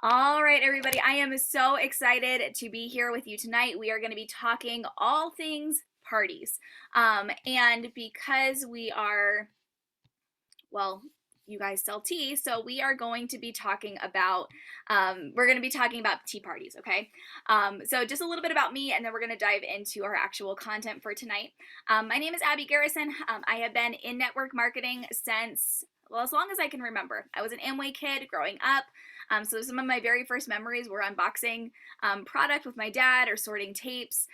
All right, everybody, I am so excited to be here with you tonight. We are going to be talking all things parties. And because we are, well, you guys sell tea, so we are going to be talking about, we're going to be talking about tea parties, okay? So just a little bit about me, and then we're going to dive into our actual content for tonight. My name is Abby Garrison. I have been in network marketing since, well, as long as I can remember. I was an Amway kid growing up. So some of my very first memories were unboxing product with my dad or sorting tapes,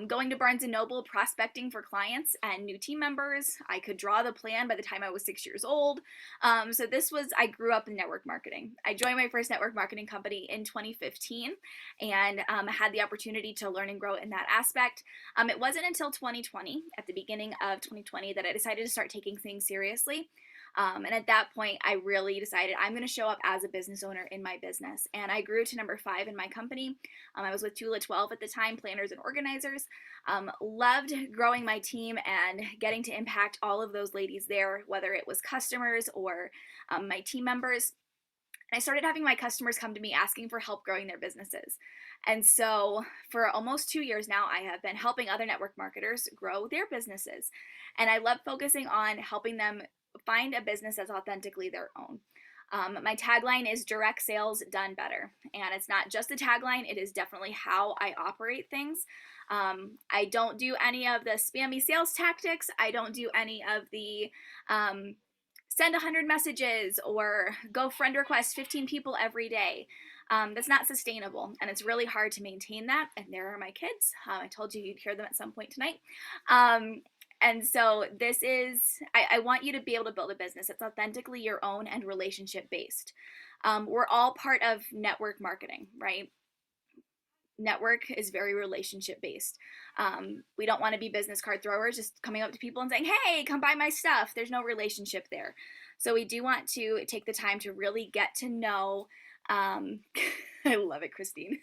going to Barnes & Noble, prospecting for clients and new team members. I could draw the plan by the time I was 6 years old. I grew up in network marketing. I joined my first network marketing company in 2015 and had the opportunity to learn and grow in that aspect. It wasn't until 2020, at the beginning of 2020, that I decided to start taking things seriously. And at that point, I really decided I'm going to show up as a business owner in my business. And I grew to number 5 in my company. I was with Tula 12 at the time, planners and organizers. Loved growing my team and getting to impact all of those ladies there, whether it was customers or my team members. And I started having my customers come to me asking for help growing their businesses. And so for almost 2 years now, I have been helping other network marketers grow their businesses. And I love focusing on helping them find a business that's authentically their own. My tagline is direct sales done better. And it's not just a tagline, it is definitely how I operate things. I don't do any of the spammy sales tactics. I don't do any of the send 100 messages or go friend request 15 people every day. That's not sustainable, and it's really hard to maintain that. And there are my kids. I told you you'd hear them at some point tonight. And so I want you to be able to build a business that's authentically your own and relationship based. We're all part of network marketing, right? Network is very relationship based. We don't want to be business card throwers, just coming up to people and saying, hey, come buy my stuff. There's no relationship there. So we do want to take the time to really get to know. I love it, Christine.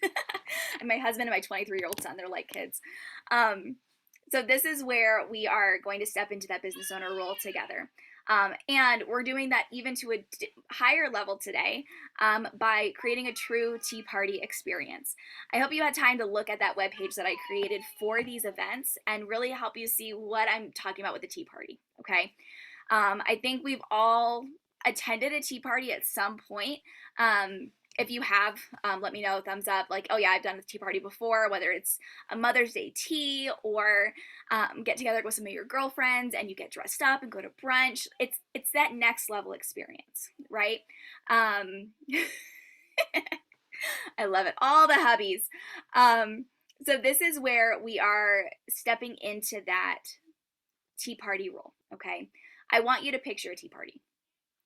And my husband and my 23-year-old son, they're like kids. So this is where we are going to step into that business owner role together. And we're doing that even to a higher level today by creating a true tea party experience. I hope you had time to look at that webpage that I created for these events and really help you see what I'm talking about with the tea party, okay? I think we've all attended a tea party at some point. If you have, let me know, thumbs up, like, oh yeah, I've done a tea party before, whether it's a Mother's Day tea or get together with some of your girlfriends and you get dressed up and go to brunch. It's that next level experience, right? I love it. All the hubbies. So this is where we are stepping into that tea party role, okay? I want you to picture a tea party.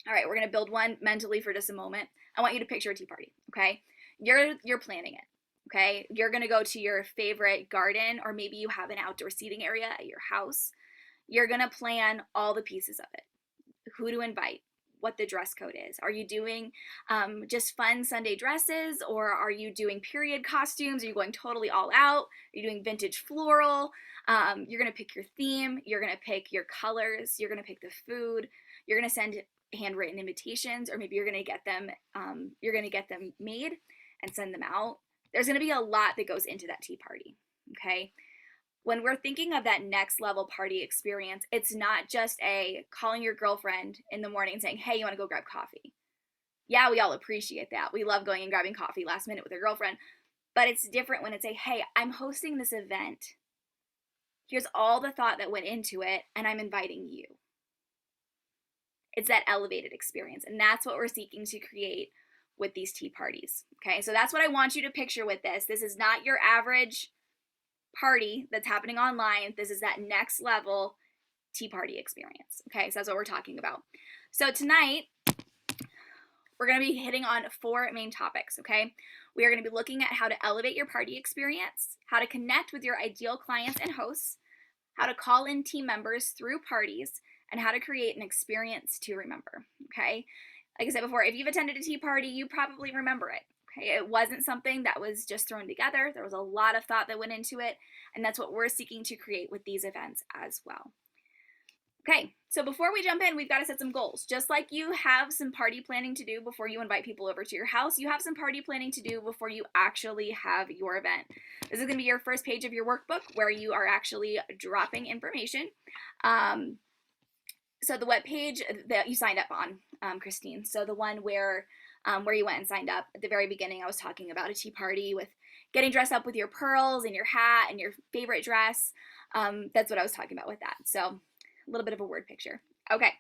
All right, we're going to build one mentally for just a moment. I want you to picture a tea party, okay? You're planning it, okay? You're going to go to your favorite garden, or maybe you have an outdoor seating area at your house. You're going to plan all the pieces of it. Who to invite, what the dress code is. Are you doing just fun Sunday dresses, or are you doing period costumes? Are you going totally all out? Are you doing vintage floral? You're going to pick your theme. You're going to pick your colors. You're going to pick the food. You're going to send handwritten invitations, or maybe you're going to get them made and send them out. There's going to be a lot that goes into that tea party, okay? When we're thinking of that next level party experience, it's not just a calling your girlfriend in the morning saying, hey, you want to go grab coffee? Yeah, we all appreciate that. We love going and grabbing coffee last minute with your girlfriend, but it's different when it's a, hey, I'm hosting this event. Here's all the thought that went into it, and I'm inviting you. It's that elevated experience, and that's what we're seeking to create with these tea parties, okay? So that's what I want you to picture with this. This is not your average party that's happening online. This is that next level tea party experience, okay? So that's what we're talking about. So tonight, we're going to be hitting on 4 main topics, okay? We are going to be looking at how to elevate your party experience, how to connect with your ideal clients and hosts, how to call in team members through parties, and how to create an experience to remember, okay? Like I said before, if you've attended a tea party, you probably remember it, okay? It wasn't something that was just thrown together. There was a lot of thought that went into it, and that's what we're seeking to create with these events as well. Okay, so before we jump in, we've got to set some goals. Just like you have some party planning to do before you invite people over to your house, you have some party planning to do before you actually have your event. This is going to be your first page of your workbook where you are actually dropping information. So the web page that you signed up on, Christine, so the one where you went and signed up at the very beginning, I was talking about a tea party with getting dressed up with your pearls and your hat and your favorite dress. That's what I was talking about with that. So a little bit of a word picture. Okay,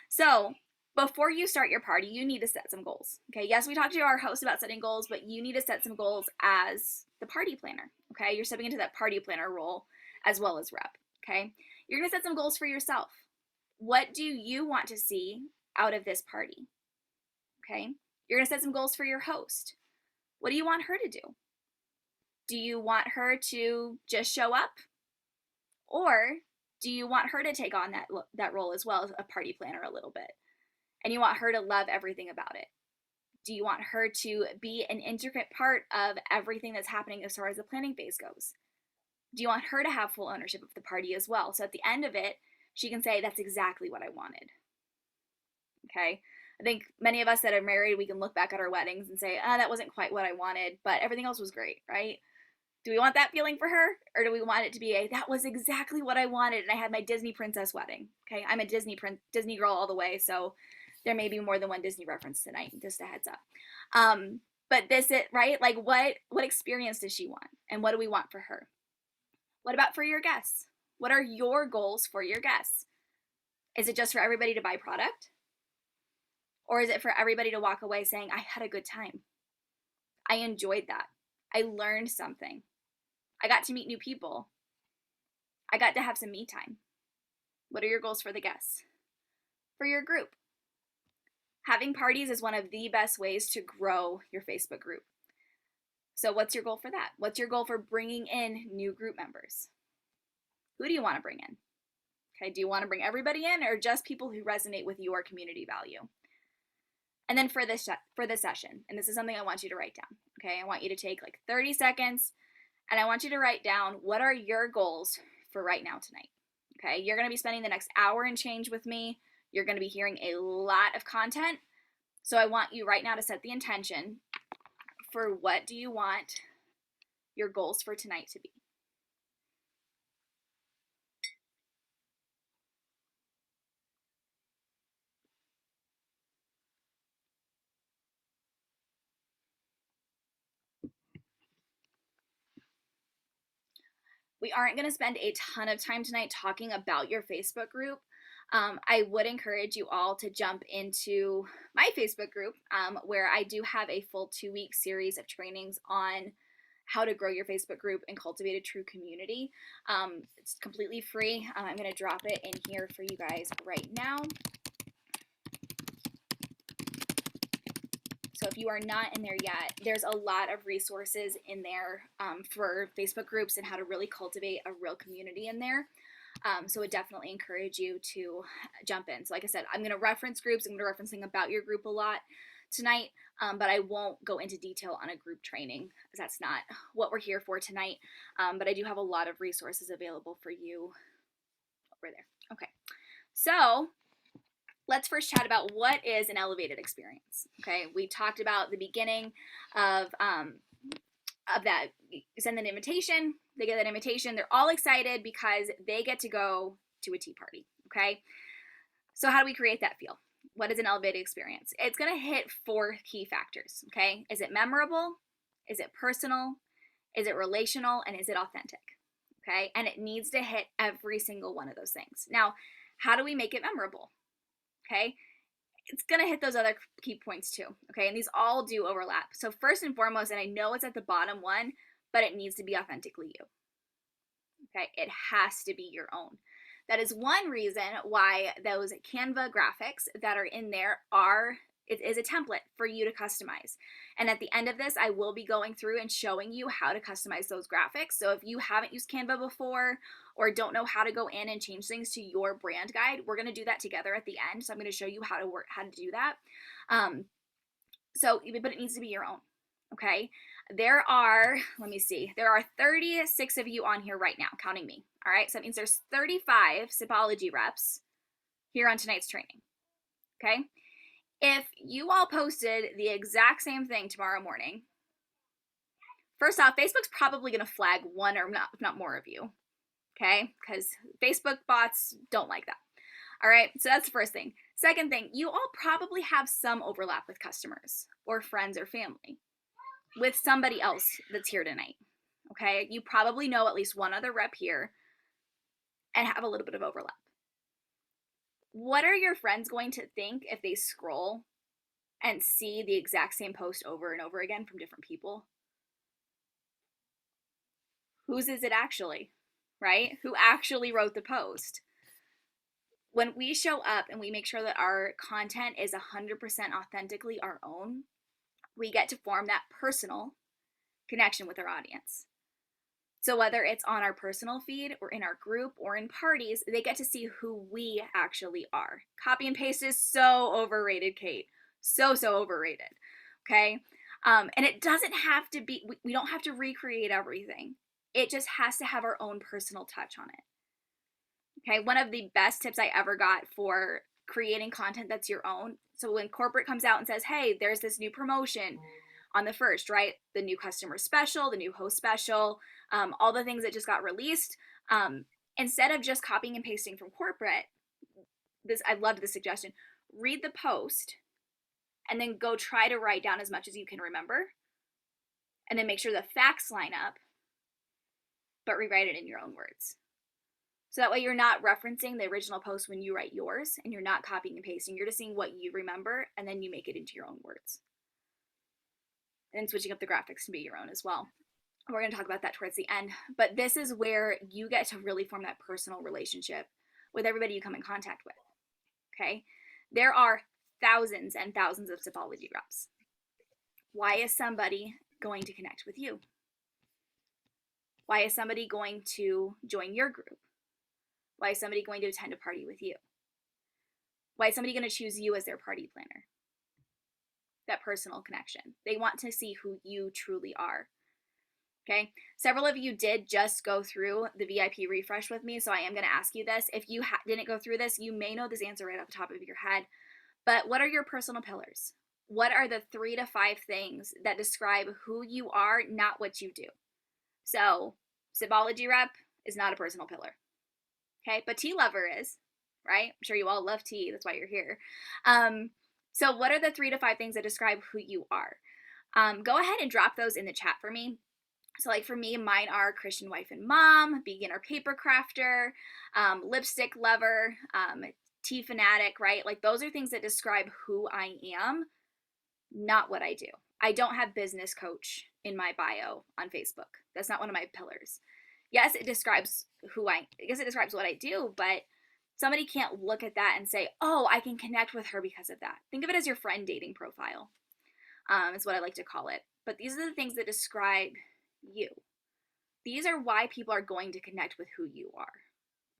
so before you start your party, you need to set some goals. Okay, yes, we talked to our host about setting goals, but you need to set some goals as the party planner. Okay, you're stepping into that party planner role as well as rep. Okay, you're gonna set some goals for yourself. What do you want to see out of this party? Okay, you're gonna set some goals for your host. What do you want her to do? Do you want her to just show up? Or do you want her to take on that role as well as a party planner a little bit? And you want her to love everything about it? Do you want her to be an intricate part of everything that's happening as far as the planning phase goes? Do you want her to have full ownership of the party as well? So at the end of it, she can say, that's exactly what I wanted. Okay? I think many of us that are married, we can look back at our weddings and say, that wasn't quite what I wanted, but everything else was great, right? Do we want that feeling for her? Or do we want it to be that was exactly what I wanted and I had my Disney princess wedding? Okay, I'm a Disney girl all the way, so there may be more than one Disney reference tonight, just a heads up. But this is, right? Like what experience does she want? And what do we want for her? What about for your guests? What are your goals for your guests? Is it just for everybody to buy product? Or is it for everybody to walk away saying, I had a good time. I enjoyed that. I learned something. I got to meet new people. I got to have some me time. What are your goals for the guests? For your group? Having parties is one of the best ways to grow your Facebook group. So what's your goal for that? What's your goal for bringing in new group members? Who do you want to bring in? Okay, do you want to bring everybody in or just people who resonate with your community value? And then for this session, and this is something I want you to write down, okay? I want you to take like 30 seconds and I want you to write down what are your goals for right now tonight, okay? You're gonna be spending the next hour and change with me. You're gonna be hearing a lot of content. So I want you right now to set the intention for what do you want your goals for tonight to be. We aren't going to spend a ton of time tonight talking about your Facebook group. I would encourage you all to jump into my Facebook group where I do have a full 2-week series of trainings on how to grow your Facebook group and cultivate a true community. It's completely free. I'm going to drop it in here for you guys right now. So if you are not in there yet, there's a lot of resources in there for Facebook groups and how to really cultivate a real community in there. So I would definitely encourage you to jump in. So like I said, I'm going to reference groups. I'm going to referencing about your group a lot tonight, but I won't go into detail on a group training because that's not what we're here for tonight. But I do have a lot of resources available for you over there. Okay, so let's first chat about what is an elevated experience. Okay, we talked about the beginning of that. You send an invitation, they get that invitation, they're all excited because they get to go to a tea party. Okay, so how do we create that feel? What is an elevated experience? It's going to hit 4 key factors. Okay, is it memorable? Is it personal? Is it relational? And is it authentic? Okay, and it needs to hit every single one of those things. Now, how do we make it memorable? Okay, it's going to hit those other key points too. Okay, and these all do overlap. So first and foremost, and I know it's at the bottom one, but it needs to be authentically you. Okay, it has to be your own. That is one reason why those Canva graphics that are in there it is a template for you to customize. And at the end of this, I will be going through and showing you how to customize those graphics. So if you haven't used Canva before or don't know how to go in and change things to your brand guide, we're going to do that together at the end. So I'm going to show you how to do that. But it needs to be your own. Okay. There are 36 of you on here right now, counting me. All right. So that means there's 35 Sipology reps here on tonight's training. Okay? If you all posted the exact same thing tomorrow morning, first off, Facebook's probably going to flag one or not more of you. Okay? Because Facebook bots don't like that. All right, so that's the first thing. Second thing, you all probably have some overlap with customers or friends or family with somebody else that's here tonight. Okay, you probably know at least one other rep here and have a little bit of overlap. What are your friends going to think if they scroll and see the exact same post over and over again from different people? Whose is it actually, right? Who actually wrote the post? When we show up and we make sure that our content is 100% authentically our own, we get to form that personal connection with our audience. So whether it's on our personal feed or in our group or in parties, they get to see who we actually are. Copy and paste is so overrated, Kate. So overrated. Okay? And it doesn't have to be, we don't have to recreate everything. It just has to have our own personal touch on it. Okay, one of the best tips I ever got for creating content that's your own. So when corporate comes out and says, hey, there's this new promotion on the 1st, right? The new customer special, the new host special, all the things that just got released. Instead of just copying and pasting from corporate, I loved the suggestion. Read the post and then go try to write down as much as you can remember. And then make sure the facts line up, but rewrite it in your own words. So that way you're not referencing the original post when you write yours, and you're not copying and pasting. You're just seeing what you remember, and then you make it into your own words. And switching up the graphics to be your own as well. We're going to talk about that towards the end. But this is where you get to really form that personal relationship with everybody you come in contact with. Okay? There are thousands and thousands of Sipology reps. Why is somebody going to connect with you? Why is somebody going to join your group? Why is somebody going to attend a party with you? Why is somebody going to choose you as their party planner? That personal connection. They want to see who you truly are. Okay, several of you did just go through the VIP refresh with me, so I am going to ask you this. If you didn't go through this, you may know this answer right off the top of your head, but what are your personal pillars? What are the 3 to 5 things that describe who you are, not what you do? So, Sipology rep is not a personal pillar. Okay, but tea lover is, right? I'm sure you all love tea. That's why you're here. So what are the 3 to 5 things that describe who you are? Go ahead and drop those in the chat for me. So like for me, mine are Christian wife and mom, beginner paper crafter, lipstick lover, tea fanatic, right? Like those are things that describe who I am, not what I do. I don't have business coach in my bio on Facebook. That's not one of my pillars. Yes, it describes it describes what I do, but somebody can't look at that and say, oh, I can connect with her because of that. Think of it as your friend dating profile, is what I like to call it. But these are the things that describe you. These are why people are going to connect with who you are,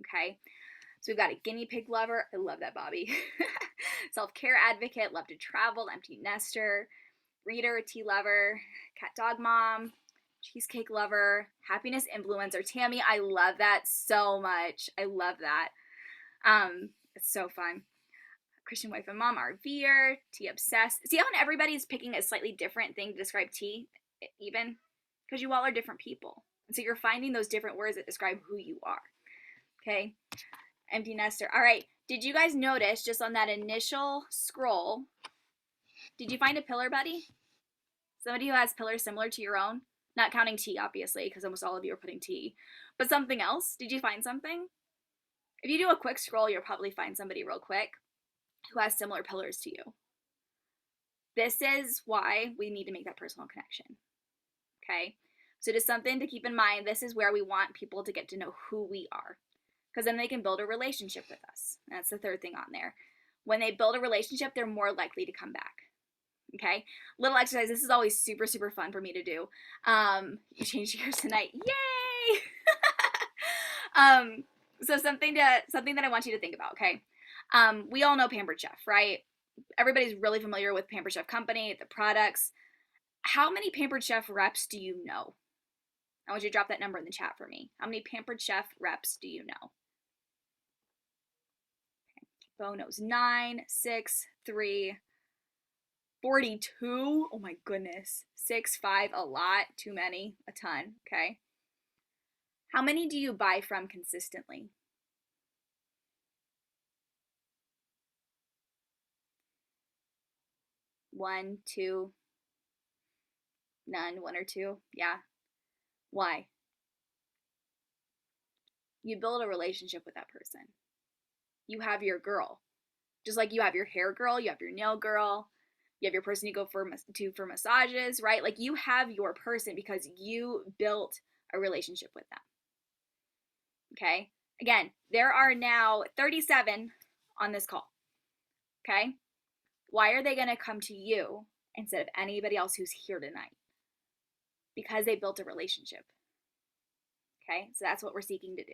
okay? So we've got a guinea pig lover. I love that, Bobby. Self-care advocate, love to travel, empty nester, reader, tea lover, cat dog mom, cheesecake lover, happiness influencer. Tammy, I love that so much. I love that. It's so fun. Christian wife and mom, RVer, tea obsessed. See how everybody's picking a slightly different thing to describe tea, even? Because you all are different people. And so you're finding those different words that describe who you are. Okay? Empty nester. All right. Did you guys notice just on that initial scroll, did you find a pillar, buddy? Somebody who has pillars similar to your own? Not counting tea, obviously, because almost all of you are putting tea. But something else? Did you find something? If you do a quick scroll, you'll probably find somebody real quick who has similar pillars to you. This is why we need to make that personal connection. Okay? So just something to keep in mind. This is where we want people to get to know who we are, because then they can build a relationship with us. That's the third thing on there. When they build a relationship, they're more likely to come back. Okay, little exercise. This is always super fun for me to do. You changed yours tonight. Yay! So something that I want you to think about. Okay, we all know Pampered Chef, right? Everybody's really familiar with Pampered Chef Company, the products. How many Pampered Chef reps do you know? I want you to drop that number in the chat for me. How many Pampered Chef reps do you know? Bo knows 9, 6, 3, 42. Oh my goodness. 6, 5, a lot. Too many. A ton. Okay. How many do you buy from consistently? One, two, none, one or two. Yeah. Why? You build a relationship with that person. You have your girl. Just like you have your hair girl, you have your nail girl, you have your person you go for massages, right? Like you have your person because you built a relationship with them. Okay? Again, there are now 37 on this call. Okay? Why are they going to come to you instead of anybody else who's here tonight? Because they built a relationship. Okay? So that's what we're seeking to do.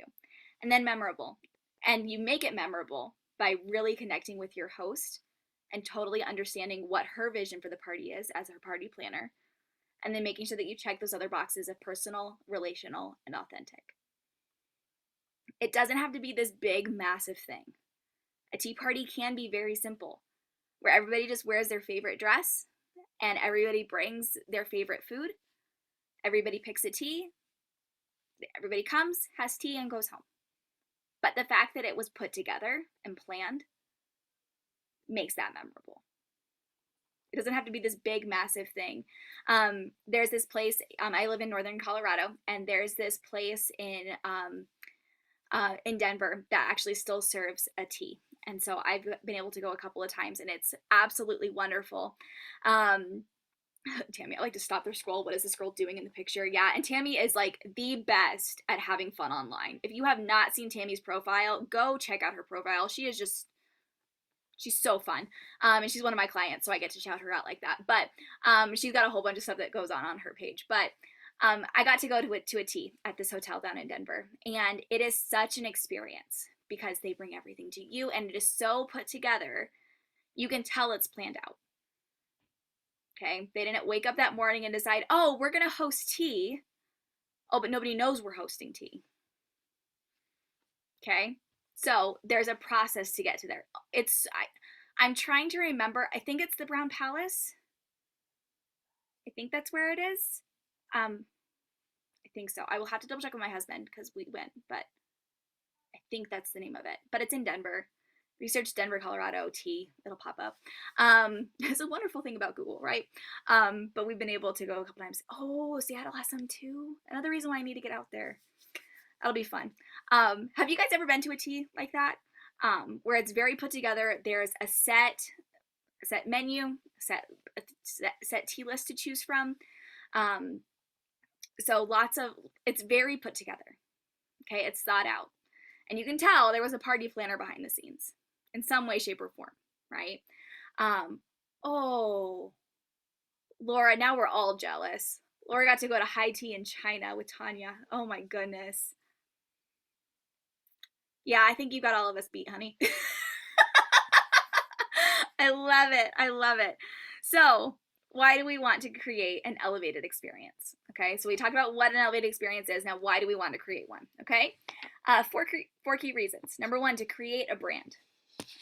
And then memorable. And you make it memorable by really connecting with your host and totally understanding what her vision for the party is as her party planner. And then making sure that you check those other boxes of personal, relational, and authentic. It doesn't have to be this big, massive thing. A tea party can be very simple, where everybody just wears their favorite dress and everybody brings their favorite food. Everybody picks a tea. Everybody comes, has tea, and goes home. But the fact that it was put together and planned makes that memorable. It doesn't have to be this big, massive thing. There's this place, I live in northern Colorado, and there's this place in Denver that actually still serves a tea. And so I've been able to go a couple of times, and it's absolutely wonderful. Tammy, I like to stop their scroll. What is this girl doing in the picture? Yeah, and Tammy is like the best at having fun online. If you have not seen Tammy's profile, go check out her profile. She is just, she's so fun. And she's one of my clients, so I get to shout her out like that. But she's got a whole bunch of stuff that goes on her page. But I got to go to a tea at this hotel down in Denver, and it is such an experience because they bring everything to you, and it is so put together. You can tell it's planned out. Okay, they didn't wake up that morning and decide, oh, we're gonna host tea. Oh, but nobody knows we're hosting tea. Okay, so there's a process to get to there. I'm trying to remember. I think it's the Brown Palace. I think that's where it is. I think so. I will have to double check with my husband because we went, but I think that's the name of it. But it's in Denver. Research Denver, Colorado tea. It'll pop up. It's a wonderful thing about Google, right? But we've been able to go a couple times. Oh, Seattle has some too. Another reason why I need to get out there. That'll be fun. Have you guys ever been to a tea like that? Where it's very put together. There's a set menu, set tea list to choose from. So it's very put together. Okay, it's thought out. And you can tell there was a party planner behind the scenes in some way, shape, or form, right? Oh, Laura, now we're all jealous. Laura got to go to high tea in China with Tanya. Oh my goodness. Yeah, I think you got all of us beat, honey. I love it. I love it. So, why do we want to create an elevated experience? Okay, so we talked about what an elevated experience is. Now, why do we want to create one? Okay, four key reasons. Number one, to create a brand.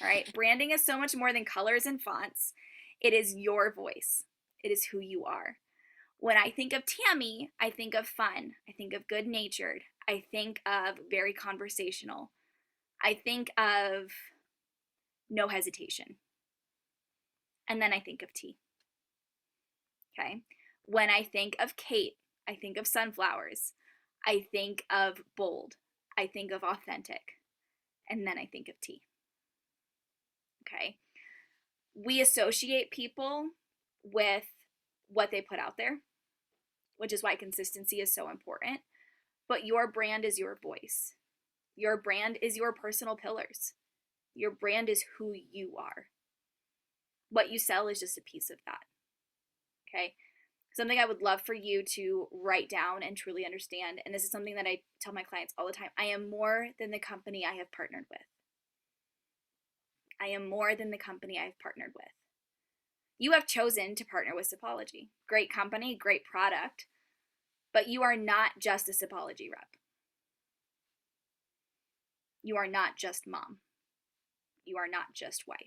All right, branding is so much more than colors and fonts. It is your voice. It is who you are. When I think of Tammy, I think of fun. I think of good natured. I think of very conversational. I think of no hesitation. And then I think of tea. Okay. When I think of Kate, I think of sunflowers. I think of bold. I think of authentic. And then I think of tea. Okay. We associate people with what they put out there, which is why consistency is so important. But your brand is your voice. Your brand is your personal pillars. Your brand is who you are. What you sell is just a piece of that. Okay. Something I would love for you to write down and truly understand, and this is something that I tell my clients all the time, I am more than the company I have partnered with. I am more than the company I've partnered with. You have chosen to partner with Sipology. Great company, great product, but you are not just a Sipology rep. You are not just mom. You are not just wife.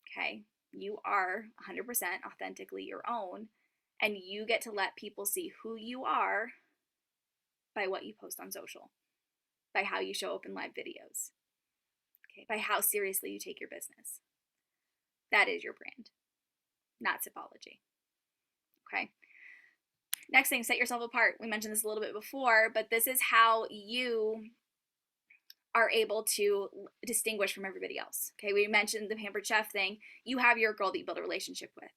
Okay? You are 100% authentically your own, and you get to let people see who you are by what you post on social, by how you show up in live videos, okay, by how seriously you take your business. That is your brand, not Sipology. Okay? Next thing, set yourself apart. We mentioned this a little bit before, but this is how you are able to distinguish from everybody else. Okay, we mentioned the pampered chef thing. You have your girl that you build a relationship with.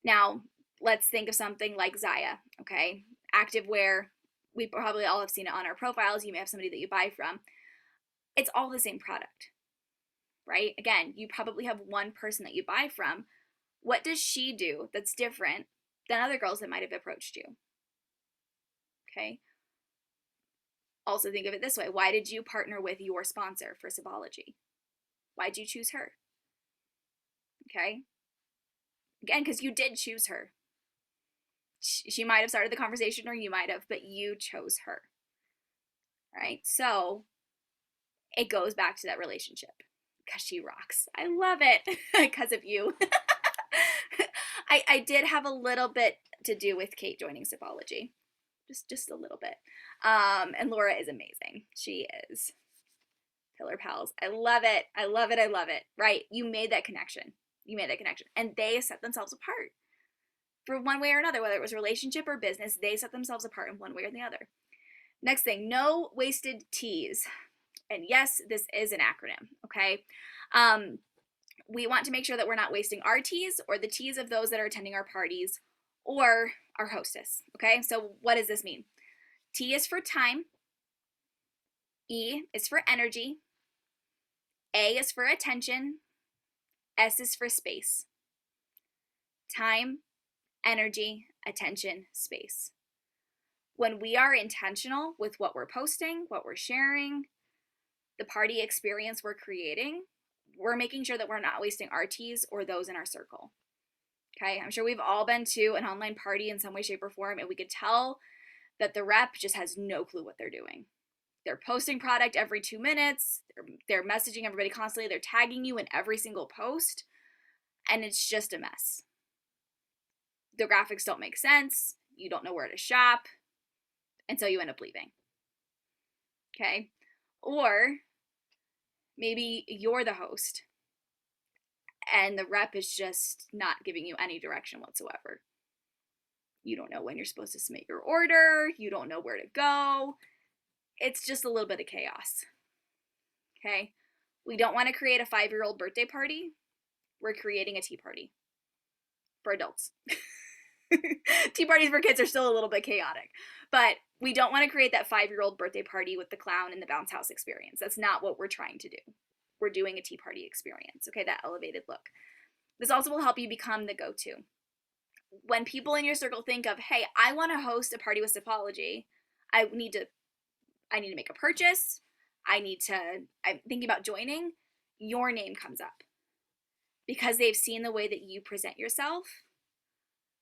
Now, let's think of something like Zaya, okay? Activewear, we probably all have seen it on our profiles. You may have somebody that you buy from. It's all the same product, right? Again, you probably have one person that you buy from. What does she do that's different than other girls that might have approached you? Okay. Also think of it this way. Why did you partner with your sponsor for Sipology? Why'd you choose her? Okay. Again, because you did choose her. She might have started the conversation or you might have, but you chose her. Right? So it goes back to that relationship because she rocks. I love it because of you. I did have a little bit to do with Kate joining Sipology. Just a little bit. And Laura is amazing. She is. Pillar pals. I love it. I love it. I love it. Right? You made that connection. You made that connection. And they set themselves apart for one way or another, whether it was relationship or business, they set themselves apart in one way or the other. Next thing, no wasted teas. And yes, this is an acronym, okay? We want to make sure that we're not wasting our teas or the teas of those that are attending our parties or our hostess, okay? So what does this mean? T is for time. E is for energy. A is for attention. S is for space. Time, energy, attention, space. When we are intentional with what we're posting, what we're sharing, the party experience we're creating, we're making sure that we're not wasting our teas or those in our circle. Okay, I'm sure we've all been to an online party in some way, shape, or form, and we could tell that the rep just has no clue what they're doing. They're posting product every 2 minutes, they're messaging everybody constantly, they're tagging you in every single post, and it's just a mess. The graphics don't make sense, you don't know where to shop, and so you end up leaving. Okay? Or maybe you're the host and the rep is just not giving you any direction whatsoever. You don't know when you're supposed to submit your order, you don't know where to go. It's just a little bit of chaos. Okay? We don't want to create a 5-year-old birthday party. We're creating a tea party for adults. Tea parties for kids are still a little bit chaotic, but we don't want to create that 5-year-old birthday party with the clown and the bounce house experience. That's not what we're trying to do. We're doing a tea party experience, okay, that elevated look. This also will help you become the go-to. When people in your circle think of, hey, I want to host a party with Sipology, I need to make a purchase, I'm thinking about joining, your name comes up. Because they've seen the way that you present yourself,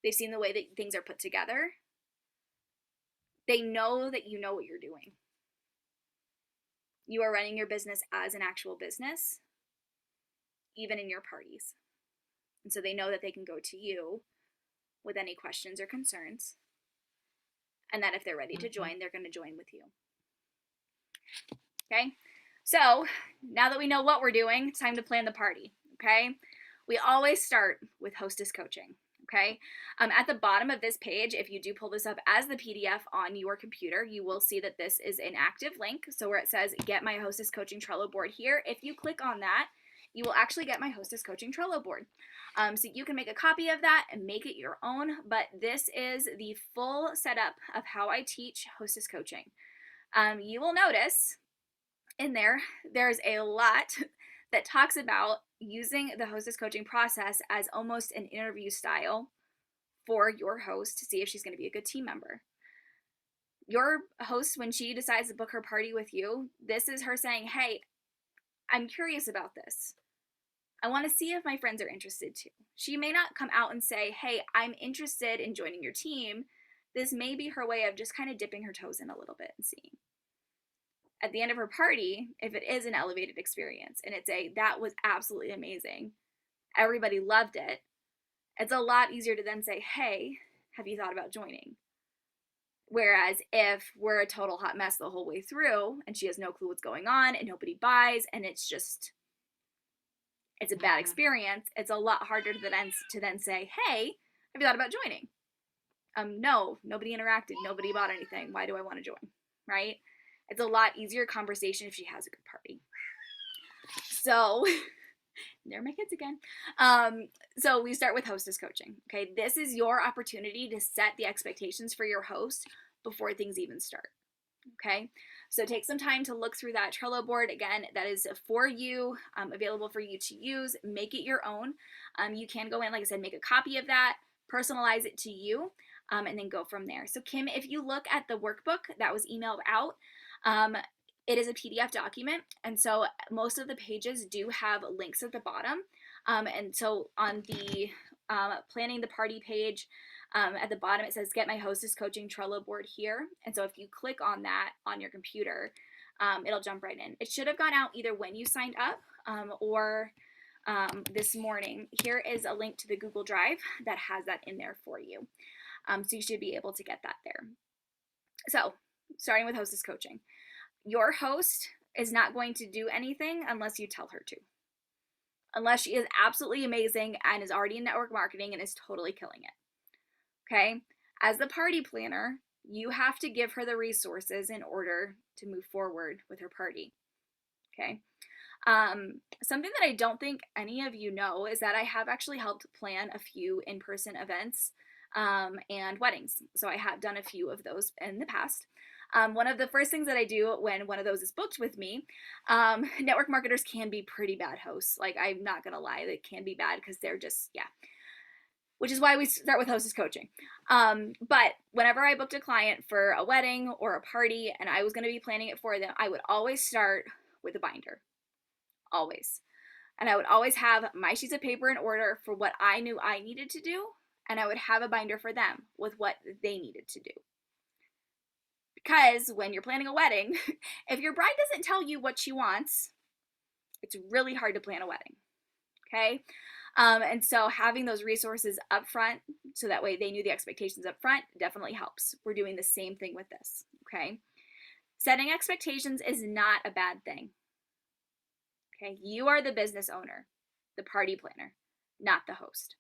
they've seen the way that things are put together, they know that you know what you're doing. You are running your business as an actual business, even in your parties. And so they know that they can go to you with any questions or concerns, and that if they're ready to join, they're going to join with you. Okay? So now that we know what we're doing, it's time to plan the party. Okay? We always start with hostess coaching. Okay? At the bottom of this page, if you do pull this up as the PDF on your computer, you will see that this is an active link. So where it says get my hostess coaching Trello board here, if you click on that, you will actually get my hostess coaching Trello board. So you can make a copy of that and make it your own, but this is the full setup of how I teach hostess coaching. You will notice in there's a lot that talks about using the hostess coaching process as almost an interview style for your host to see if she's going to be a good team member. Your host, when she decides to book her party with you, this is her saying, hey, I'm curious about this. I want to see if my friends are interested too. She may not come out and say, hey, I'm interested in joining your team. This may be her way of just kind of dipping her toes in a little bit and seeing. at the end of her party, if it is an elevated experience and it's that was absolutely amazing, everybody loved it, it's a lot easier to then say, hey, have you thought about joining? Whereas if we're a total hot mess the whole way through and she has no clue what's going on and nobody buys and it's a bad experience, it's a lot harder to then say, hey, have you thought about joining? No, nobody interacted, nobody bought anything. Why do I want to join? Right? It's a lot easier conversation if she has a good party. So there are my kids again. So we start with hostess coaching. Okay, this is your opportunity to set the expectations for your host before things even start. Okay, so take some time to look through that Trello board. Again, that is for you, available for you to use. Make it your own. You can go in, like I said, make a copy of that, personalize it to you, and then go from there. So Kim, if you look at the workbook that was emailed out, it is a PDF document, and so most of the pages do have links at the bottom. And so on the planning the party page, at the bottom it says get my hostess coaching Trello board here. And so if you click on that on your computer, it'll jump right in. It should have gone out either when you signed up or this morning. Here is a link to the Google Drive that has that in there for you. So you should be able to get that there. So starting with hostess coaching. Your host is not going to do anything unless you tell her to. Unless she is absolutely amazing and is already in network marketing and is totally killing it. Okay? As the party planner, you have to give her the resources in order to move forward with her party. Okay? Something that I don't think any of you know is that I have actually helped plan a few in-person events and weddings. So I have done a few of those in the past. One of the first things that I do when one of those is booked with me, network marketers can be pretty bad hosts. Like, I'm not going to lie, they can be bad because they're just, yeah. Which is why we start with hostess coaching. But whenever I booked a client for a wedding or a party and I was going to be planning it for them, I would always start with a binder. Always. And I would always have my sheets of paper in order for what I knew I needed to do, and I would have a binder for them with what they needed to do. Because when you're planning a wedding, if your bride doesn't tell you what she wants, it's really hard to plan a wedding. Okay? And so having those resources up front, so that way they knew the expectations up front, definitely helps. We're doing the same thing with this. Okay? Setting expectations is not a bad thing. Okay? You are the business owner, the party planner, not the host.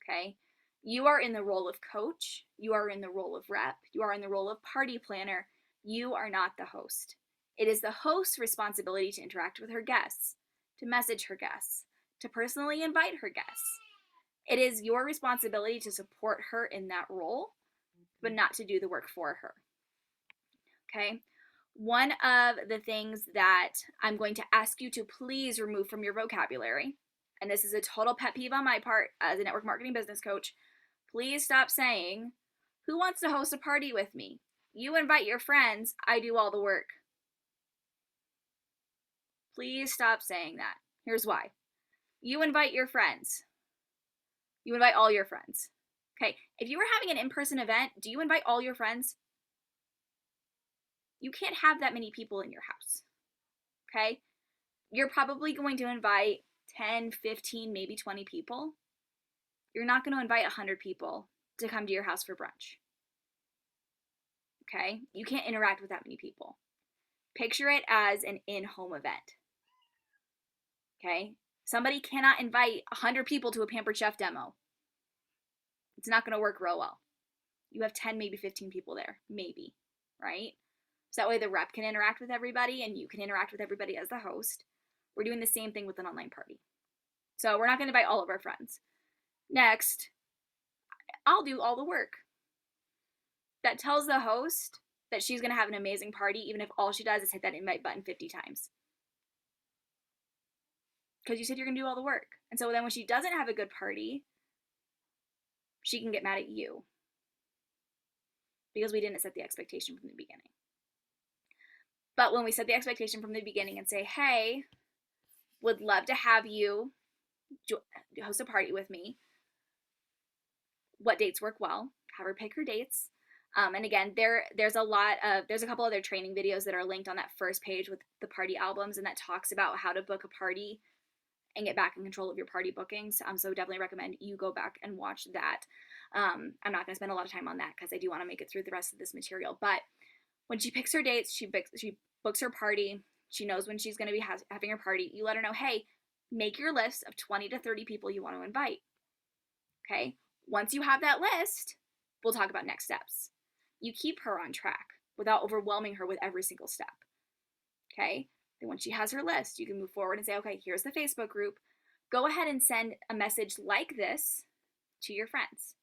Okay? You are in the role of coach. You are in the role of rep. You are in the role of party planner. You are not the host. It is the host's responsibility to interact with her guests, to message her guests, to personally invite her guests. It is your responsibility to support her in that role, but not to do the work for her. Okay? One of the things that I'm going to ask you to please remove from your vocabulary, and this is a total pet peeve on my part as a network marketing business coach, please stop saying, who wants to host a party with me? You invite your friends, I do all the work. Please stop saying that. Here's why. You invite your friends. You invite all your friends. Okay, if you were having an in-person event, do you invite all your friends? You can't have that many people in your house. Okay? You're probably going to invite 10, 15, maybe 20 people. You're not going to invite 100 people to come to your house for brunch. Okay? You can't interact with that many people. Picture it as an in-home event. Okay? Somebody cannot invite 100 people to a Pampered Chef demo. It's not going to work real well. You have 10, maybe 15 people there. Maybe. Right? So that way the rep can interact with everybody and you can interact with everybody as the host. We're doing the same thing with an online party. So we're not going to invite all of our friends. Next, I'll do all the work. That tells the host that she's going to have an amazing party, even if all she does is hit that invite button 50 times. Because you said you're going to do all the work. And so then when she doesn't have a good party, she can get mad at you. Because we didn't set the expectation from the beginning. But when we set the expectation from the beginning and say, hey, would love to have you host a party with me. What dates work well? Have her pick her dates. And again, there's a couple other training videos that are linked on that first page with the party albums, and that talks about how to book a party and get back in control of your party bookings. So definitely recommend you go back and watch that. I'm not going to spend a lot of time on that because I do want to make it through the rest of this material. But when she picks her dates, she books her party. She knows when she's going to be having her party. You let her know, hey, make your list of 20 to 30 people you want to invite. Okay? Once you have that list, we'll talk about next steps. You keep her on track without overwhelming her with every single step. Okay? Then once she has her list, you can move forward and say, okay, here's the Facebook group. Go ahead and send a message like this to your friends.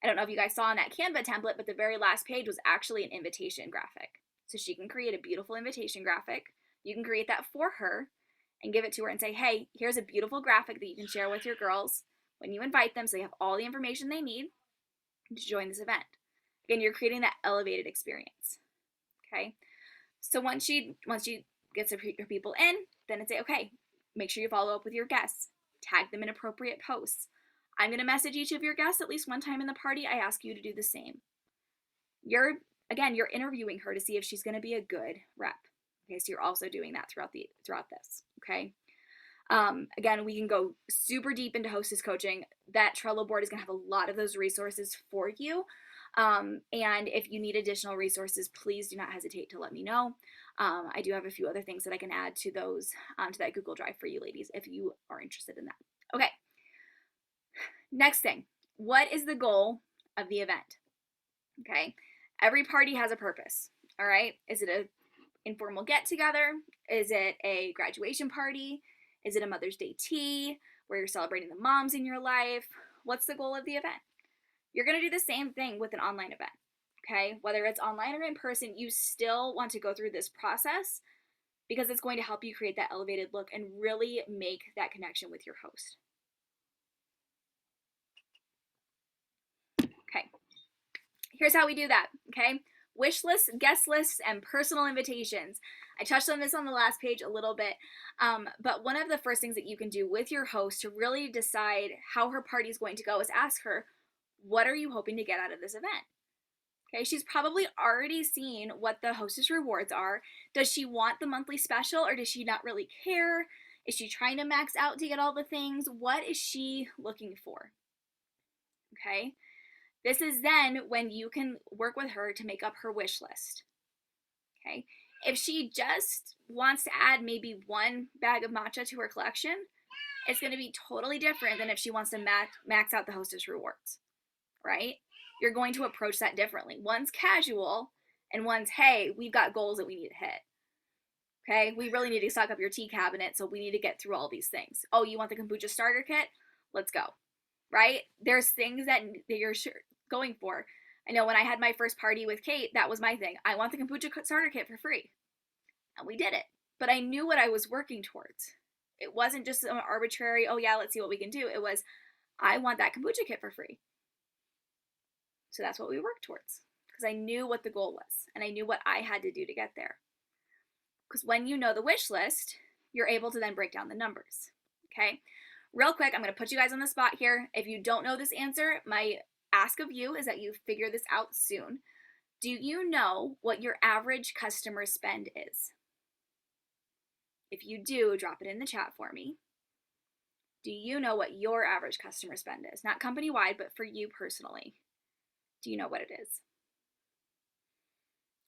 I don't know if you guys saw on that Canva template, but the very last page was actually an invitation graphic. So she can create a beautiful invitation graphic. You can create that for her and give it to her and say, hey, here's a beautiful graphic that you can share with your girls when you invite them so they have all the information they need to join this event. Again, you're creating that elevated experience. Okay? So once she gets her people in, then it's okay, make sure you follow up with your guests. Tag them in appropriate posts. I'm going to message each of your guests at least one time in the party. I ask you to do the same. You're interviewing her to see if she's going to be a good rep. Okay, so you're also doing that throughout this. Okay. Again, we can go super deep into hostess coaching. That Trello board is going to have a lot of those resources for you. And if you need additional resources, please do not hesitate to let me know. I do have a few other things that I can add to those, to that Google Drive for you ladies, if you are interested in that. Okay. Next thing, what is the goal of the event? Okay. Every party has a purpose. All right. Is it an informal get together? Is it a graduation party? Is it a Mother's Day tea where you're celebrating the moms in your life? What's the goal of the event? You're going to do the same thing with an online event. Okay. Whether it's online or in person, you still want to go through this process because it's going to help you create that elevated look and really make that connection with your host. Okay. Here's how we do that. Okay. Wish lists, guest lists, and personal invitations. I touched on this on the last page a little bit, but one of the first things that you can do with your host to really decide how her party is going to go is ask her, what are you hoping to get out of this event? Okay, she's probably already seen what the hostess rewards are. Does she want the monthly special or does she not really care? Is she trying to max out to get all the things? What is she looking for? Okay. This is then when you can work with her to make up her wish list. Okay. If she just wants to add maybe one bag of matcha to her collection, it's going to be totally different than if she wants to max out the hostess rewards, right? You're going to approach that differently. One's casual and one's, hey, we've got goals that we need to hit. Okay. We really need to stock up your tea cabinet, so we need to get through all these things. Oh, you want the kombucha starter kit? Let's go. Right? There's things that you're going for. I know when I had my first party with Kate, that was my thing. I want the kombucha starter kit for free. And we did it. But I knew what I was working towards. It wasn't just an arbitrary, oh yeah, let's see what we can do. It was, I want that kombucha kit for free. So that's what we worked towards. Because I knew what the goal was. And I knew what I had to do to get there. Because when you know the wish list, you're able to then break down the numbers. Okay? Real quick, I'm going to put you guys on the spot here. If you don't know this answer, my ask of you is that you figure this out soon. Do you know what your average customer spend is? If you do, drop it in the chat for me. Do you know what your average customer spend is? Not company-wide, but for you personally. Do you know what it is?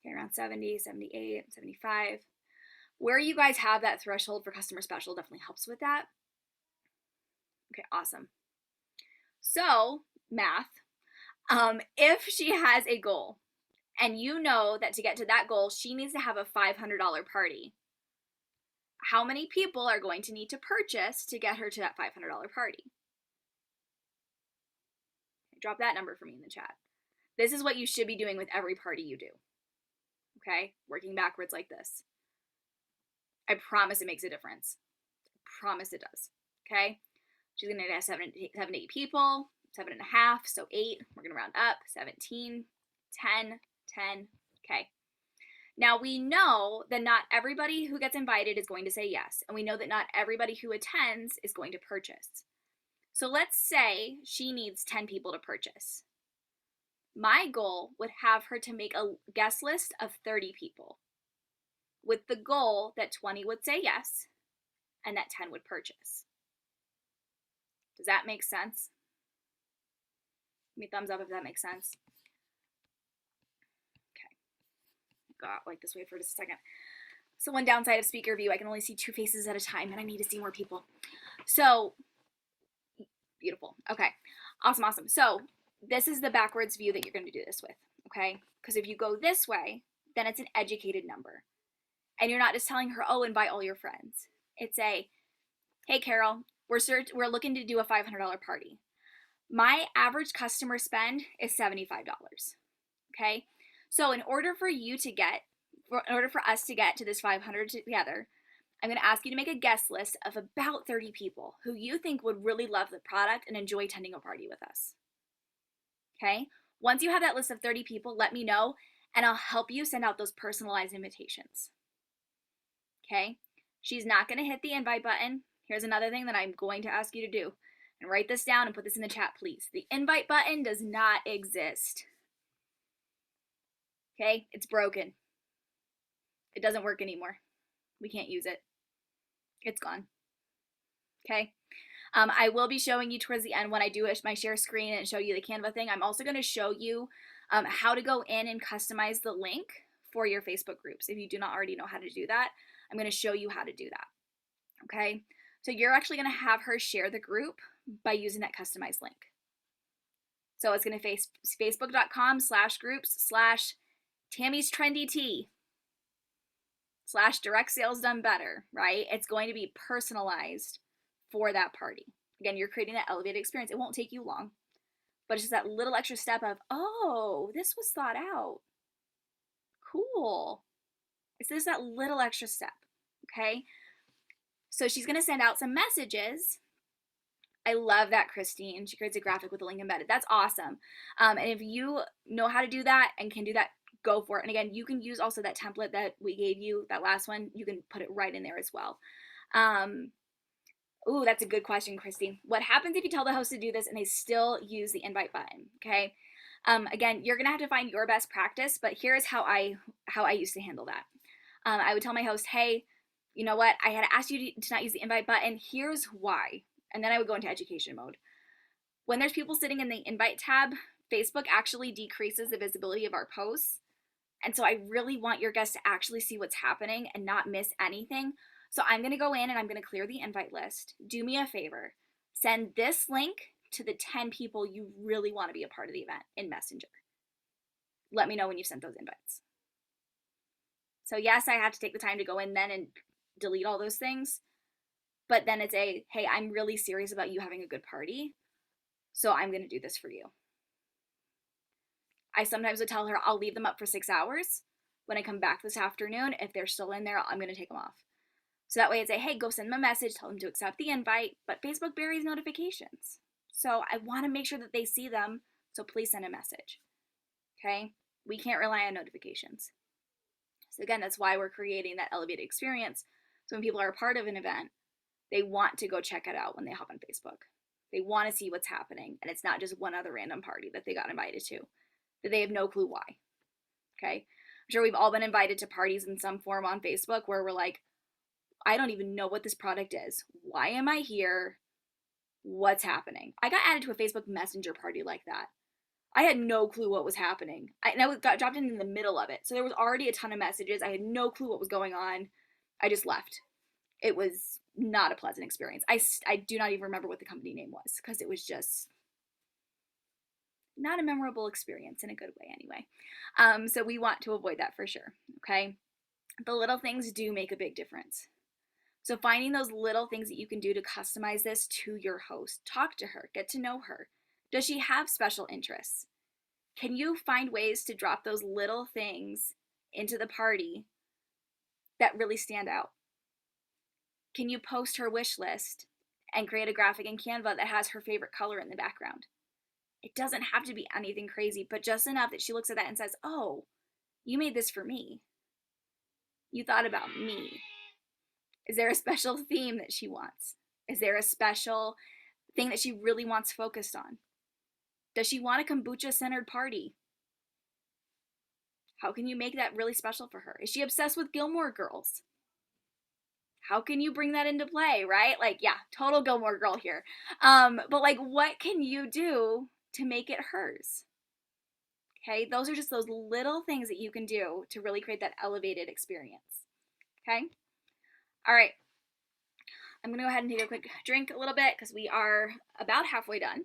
Okay, around 70, 78, 75. Where you guys have that threshold for customer special definitely helps with that. Okay, awesome. So, math. If she has a goal and you know that to get to that goal, she needs to have a $500 party, how many people are going to need to purchase to get her to that $500 party? Drop that number for me in the chat. This is what you should be doing with every party you do. Okay? Working backwards like this. I promise it makes a difference. I promise it does. Okay? She's going to have 7 to 8 people, 7.5, so 8. We're going to round up, 17, 10, 10. Okay. Now we know that not everybody who gets invited is going to say yes. And we know that not everybody who attends is going to purchase. So let's say she needs 10 people to purchase. My goal would have her to make a guest list of 30 people with the goal that 20 would say yes and that 10 would purchase. Does that make sense? Give me a thumbs up if that makes sense. Okay. Got like this way for just a second. So one downside of speaker view, I can only see 2 faces at a time and I need to see more people. So beautiful. Okay. Awesome. So this is the backwards view that you're going to do this with. Okay. Because if you go this way, then it's an educated number. And you're not just telling her, oh, invite all your friends. It's a, hey, Carol, we're looking to do a $500 party. My average customer spend is $75. Okay. So in order for us to get to this 500 together, I'm going to ask you to make a guest list of about 30 people who you think would really love the product and enjoy attending a party with us. Okay. Once you have that list of 30 people, let me know and I'll help you send out those personalized invitations. Okay. She's not going to hit the invite button. Here's another thing that I'm going to ask you to do. And write this down and put this in the chat, please. The invite button does not exist. Okay? It's broken. It doesn't work anymore. We can't use it. It's gone. Okay? I will be showing you towards the end when I do my share screen and show you the Canva thing. I'm also going to show you how to go in and customize the link for your Facebook groups. If you do not already know how to do that, I'm going to show you how to do that. Okay? So you're actually going to have her share the group by using that customized link. So it's going to facebook.com/groups/Tammy's Trendy Tea /direct sales done better, right? It's going to be personalized for that party. Again, you're creating that elevated experience. It won't take you long, but it's just that little extra step of, oh, this was thought out. Cool. It's just that little extra step, okay? So she's going to send out some messages. I love that, Christine. She creates a graphic with a link embedded. That's awesome. And if you know how to do that and can do that, go for it. And again, you can use also that template that we gave you, that last one. You can put it right in there as well. Ooh, that's a good question, Christine. What happens if you tell the host to do this and they still use the invite button? Okay. Again, you're gonna have to find your best practice, but here's how I used to handle that. I would tell my host, hey, you know what? I had asked you to not use the invite button. Here's why. And then I would go into education mode. When there's people sitting in the invite tab, Facebook actually decreases the visibility of our posts. And so I really want your guests to actually see what's happening and not miss anything. So I'm going to go in and I'm going to clear the invite list. Do me a favor. Send this link to the 10 people you really want to be a part of the event in Messenger. Let me know when you've sent those invites. So yes, I have to take the time to go in then and delete all those things. But then it's a, hey, I'm really serious about you having a good party, so I'm going to do this for you. I sometimes would tell her I'll leave them up for 6 hours. When I come back this afternoon, if they're still in there, I'm going to take them off. So that way I'd say, hey, go send them a message, tell them to accept the invite, but Facebook buries notifications. So I want to make sure that they see them, so please send a message. Okay? We can't rely on notifications. So again, that's why we're creating that elevated experience. So when people are a part of an event, they want to go check it out when they hop on Facebook. They want to see what's happening, and it's not just one other random party that they got invited to, that they have no clue why. Okay? I'm sure we've all been invited to parties in some form on Facebook where we're like, I don't even know what this product is. Why am I here? What's happening? I got added to a Facebook Messenger party like that. I had no clue what was happening. I got dropped in the middle of it. So there was already a ton of messages. I had no clue what was going on. I just left. It was not a pleasant experience. I do not even remember what the company name was because it was just not a memorable experience in a good way anyway. So we want to avoid that for sure, okay? The little things do make a big difference. So finding those little things that you can do to customize this to your host. Talk to her, get to know her. Does she have special interests? Can you find ways to drop those little things into the party that really stand out? Can you post her wish list and create a graphic in Canva that has her favorite color in the background? It doesn't have to be anything crazy, but just enough that she looks at that and says, oh, you made this for me. You thought about me. Is there a special theme that she wants? Is there a special thing that she really wants focused on? Does she want a kombucha-centered party? How can you make that really special for her? Is she obsessed with Gilmore Girls? How can you bring that into play, right? Like, yeah, total Gilmore Girl here. But like, what can you do to make it hers? Okay, those are just those little things that you can do to really create that elevated experience. Okay, all right. I'm gonna go ahead and take a quick drink a little bit because we are about halfway done.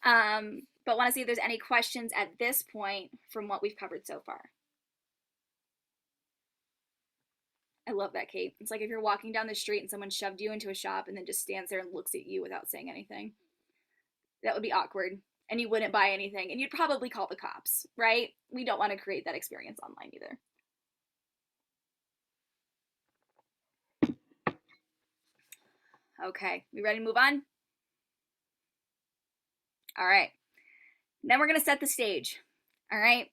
But want to see if there's any questions at this point from what we've covered so far. I love that, Kate. It's like if you're walking down the street and someone shoved you into a shop and then just stands there and looks at you without saying anything. That would be awkward. And you wouldn't buy anything. And you'd probably call the cops, right? We don't want to create that experience online either. Okay, we ready to move on? All right. Then we're going to set the stage. All right.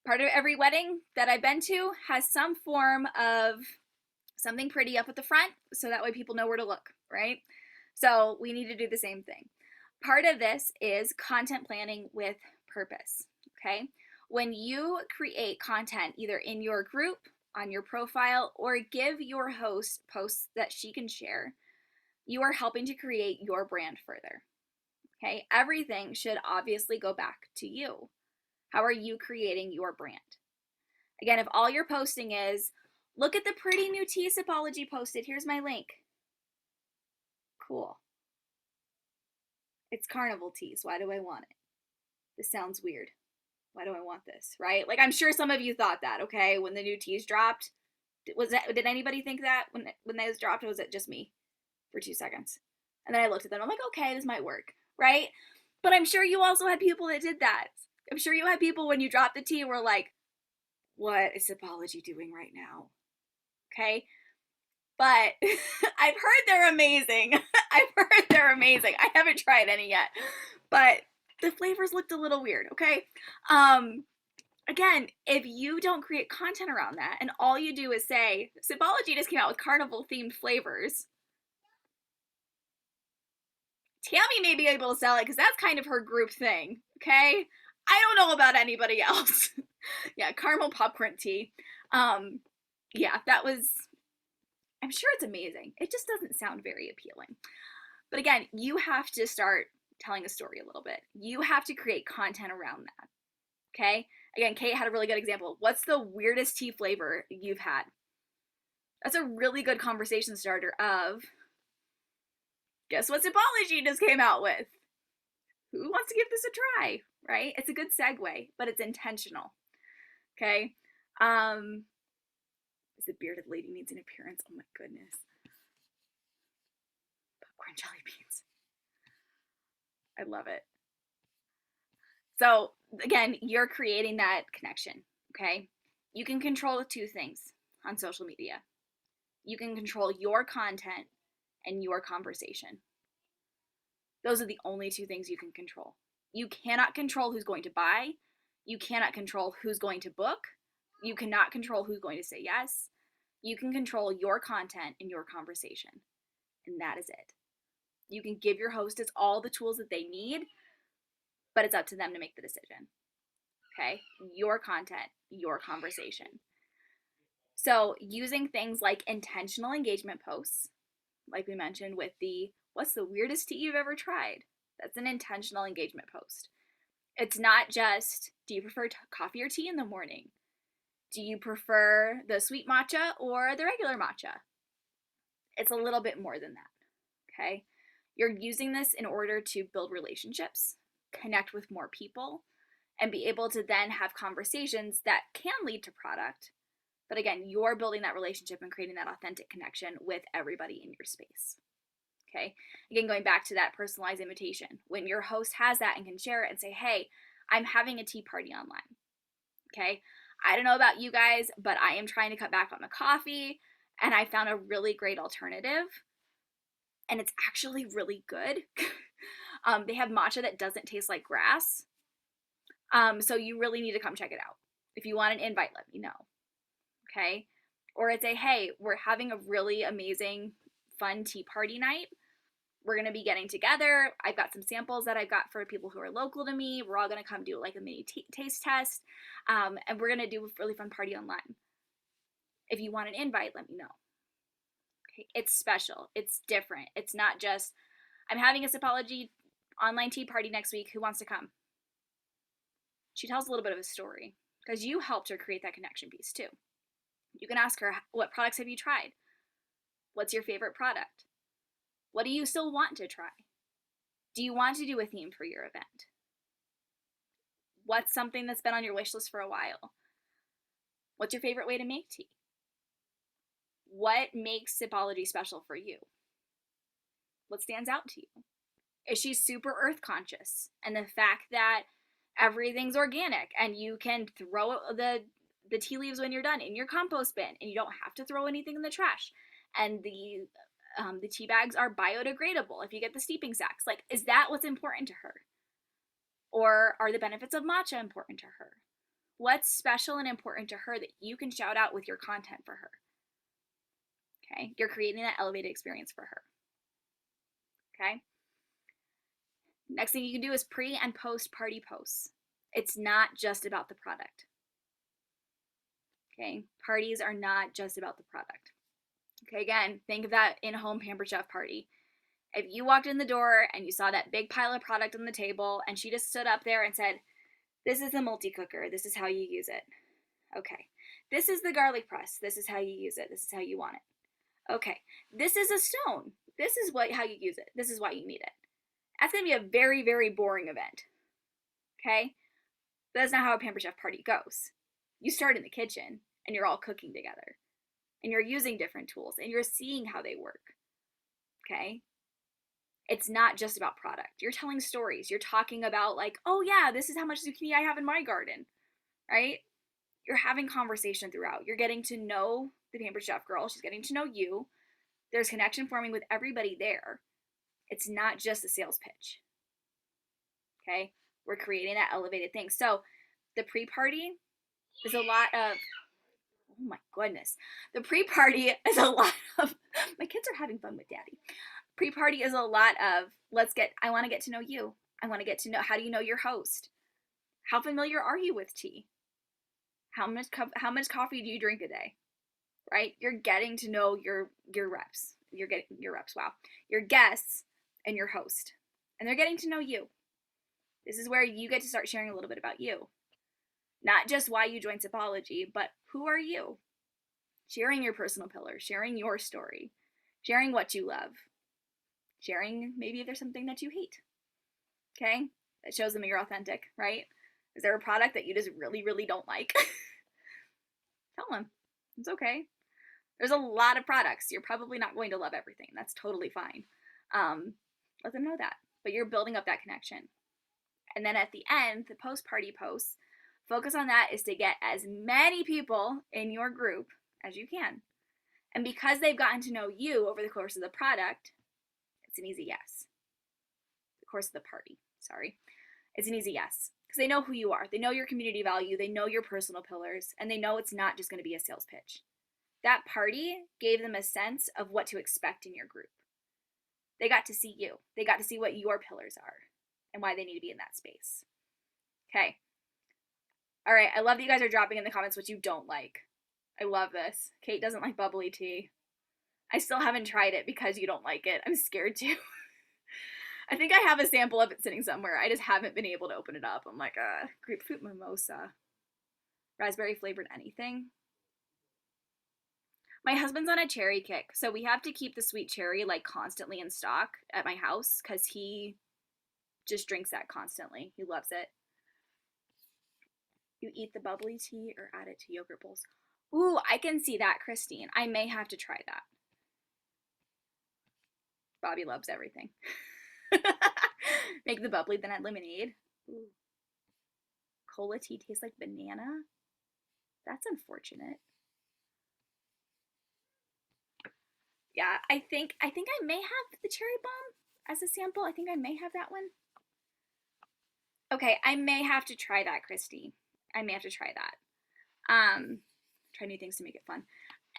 Part of every wedding that I've been to has some form of something pretty up at the front so that way people know where to look, right? So we need to do the same thing. Part of this is content planning with purpose, okay? When you create content either in your group, on your profile, or give your host posts that she can share, you are helping to create your brand further, okay? Everything should obviously go back to you. How are you creating your brand? Again, if all you're posting is, look at the pretty new tea Sipology posted, here's my link. Cool. It's carnival teas. Why do I want it? This sounds weird. Why do I want this? Right? Like, I'm sure some of you thought that, okay, when the new teas dropped. Did anybody think that when those dropped, or was it just me for 2 seconds? And then I looked at them, I'm like, okay, this might work, right? But I'm sure you also had people that did that. I'm sure you had people when you dropped the tea were like, what is Sipology doing right now? Okay? But I've heard they're amazing. I've heard they're amazing. I haven't tried any yet, but the flavors looked a little weird, okay? Again, if you don't create content around that and all you do is say, Sipology just came out with carnival themed flavors, Tammy may be able to sell it because that's kind of her group thing, okay? I don't know about anybody else. Yeah, caramel popcorn tea. Yeah, that was, I'm sure it's amazing. It just doesn't sound very appealing. But again, you have to start telling a story a little bit. You have to create content around that. Okay? Again, Kate had a really good example. What's the weirdest tea flavor you've had? That's a really good conversation starter of, guess what Sipology just came out with? Who wants to give this a try? Right? It's a good segue, but it's intentional. Okay? The bearded lady needs an appearance. Oh my goodness. Popcorn jelly beans. I love it. So again, you're creating that connection, okay? You can control 2 things on social media. You can control your content and your conversation. Those are the only 2 things you can control. You cannot control who's going to buy. You cannot control who's going to book. You cannot control who's going to say yes. You can control your content and your conversation. And that is it. You can give your hostess all the tools that they need, but it's up to them to make the decision. Okay? Your content, your conversation. So using things like intentional engagement posts, like we mentioned with the, what's the weirdest tea you've ever tried? That's an intentional engagement post. It's not just, do you prefer coffee or tea in the morning? Do you prefer the sweet matcha or the regular matcha? It's a little bit more than that, okay? You're using this in order to build relationships, connect with more people, and be able to then have conversations that can lead to product. But again, you're building that relationship and creating that authentic connection with everybody in your space. Okay? Again, going back to that personalized invitation. When your host has that and can share it and say, hey, I'm having a tea party online. Okay? I don't know about you guys, but I am trying to cut back on the coffee, and I found a really great alternative. And it's actually really good. They have matcha that doesn't taste like grass. So you really need to come check it out. If you want an invite, let me know. Okay? Or it's a, hey, we're having a really amazing, fun tea party night. we're going to be getting together. I've got some samples that I've got for people who are local to me. We're all going to come do like a mini taste test. And we're going to do a really fun party online. If you want an invite, let me know. Okay, it's special. It's different. It's not just, I'm having a Sipology online tea party next week. Who wants to come? She tells a little bit of a story because you helped her create that connection piece too. You can ask her, what products have you tried? What's your favorite product? What do you still want to try? Do you want to do a theme for your event? What's something that's been on your wish list for a while? What's your favorite way to make tea? What makes Sipology special for you? What stands out to you? Is she super earth conscious? And the fact that everything's organic and you can throw the tea leaves when you're done in your compost bin and you don't have to throw anything in the trash. And the tea bags are biodegradable if you get the steeping sacks. Like, is that what's important to her? Or are the benefits of matcha important to her? What's special and important to her that you can shout out with your content for her? Okay, you're creating that elevated experience for her. Okay. Next thing you can do is pre and post party posts. It's not just about the product. Okay, parties are not just about the product. Okay, again, think of that in-home Pampered Chef party. If you walked in the door and you saw that big pile of product on the table and she just stood up there and said, this is the multi-cooker, this is how you use it. Okay, this is the garlic press, this is how you use it, this is how you want it. Okay, this is a stone, this is how you use it, this is why you need it. That's going to be a very, very boring event. Okay? But that's not how a Pampered Chef party goes. You start in the kitchen and you're all cooking together. And you're using different tools and you're seeing how they work. Okay? It's not just about product. You're telling stories. You're talking about like, oh yeah, this is how much zucchini I have in my garden. Right? You're having conversation throughout. You're getting to know the Pampered Chef girl. She's getting to know you. There's connection forming with everybody there. It's not just a sales pitch. Okay? We're creating that elevated thing. So the pre-party is a lot of, oh my goodness. The pre-party is a lot of, my kids are having fun with daddy. Pre-party is a lot of, I want to get to know you. I want to get to know, how do you know your host? How familiar are you with tea? How much coffee do you drink a day? Right? You're getting to know your reps. You're getting your reps, wow. Your guests and your host. And they're getting to know you. This is where you get to start sharing a little bit about you. Not just why you joined Sipology, but who are you? Sharing your personal pillars, sharing your story, sharing what you love, sharing maybe if there's something that you hate. Okay? That shows them you're authentic, right? Is there a product that you just really, really don't like? Tell them. It's okay. There's a lot of products. You're probably not going to love everything. That's totally fine. Let them know that. But you're building up that connection. And then at the end, the post-party posts, focus on that is to get as many people in your group as you can. And because they've gotten to know you over the course of the product, it's an easy yes. The course of the party, sorry. It's an easy yes. Because they know who you are. They know your community value. They know your personal pillars. And they know it's not just going to be a sales pitch. That party gave them a sense of what to expect in your group. They got to see you. They got to see what your pillars are and why they need to be in that space. Okay. All right. I love that you guys are dropping in the comments what you don't like. I love this. Kate doesn't like bubbly tea. I still haven't tried it because you don't like it. I'm scared to. I think I have a sample of it sitting somewhere. I just haven't been able to open it up. I'm like, grapefruit mimosa. Raspberry flavored anything. My husband's on a cherry kick, so we have to keep the sweet cherry like constantly in stock at my house because he just drinks that constantly. He loves it. You eat the bubbly tea or add it to yogurt bowls. Ooh, I can see that, Christine. I may have to try that. Bobby loves everything. Make the bubbly, then add lemonade. Ooh. Cola tea tastes like banana? That's unfortunate. Yeah, I think I may have the cherry bomb as a sample. I think I may have that one. Okay, I may have to try that, Christy. I may have to try that. Try new things to make it fun.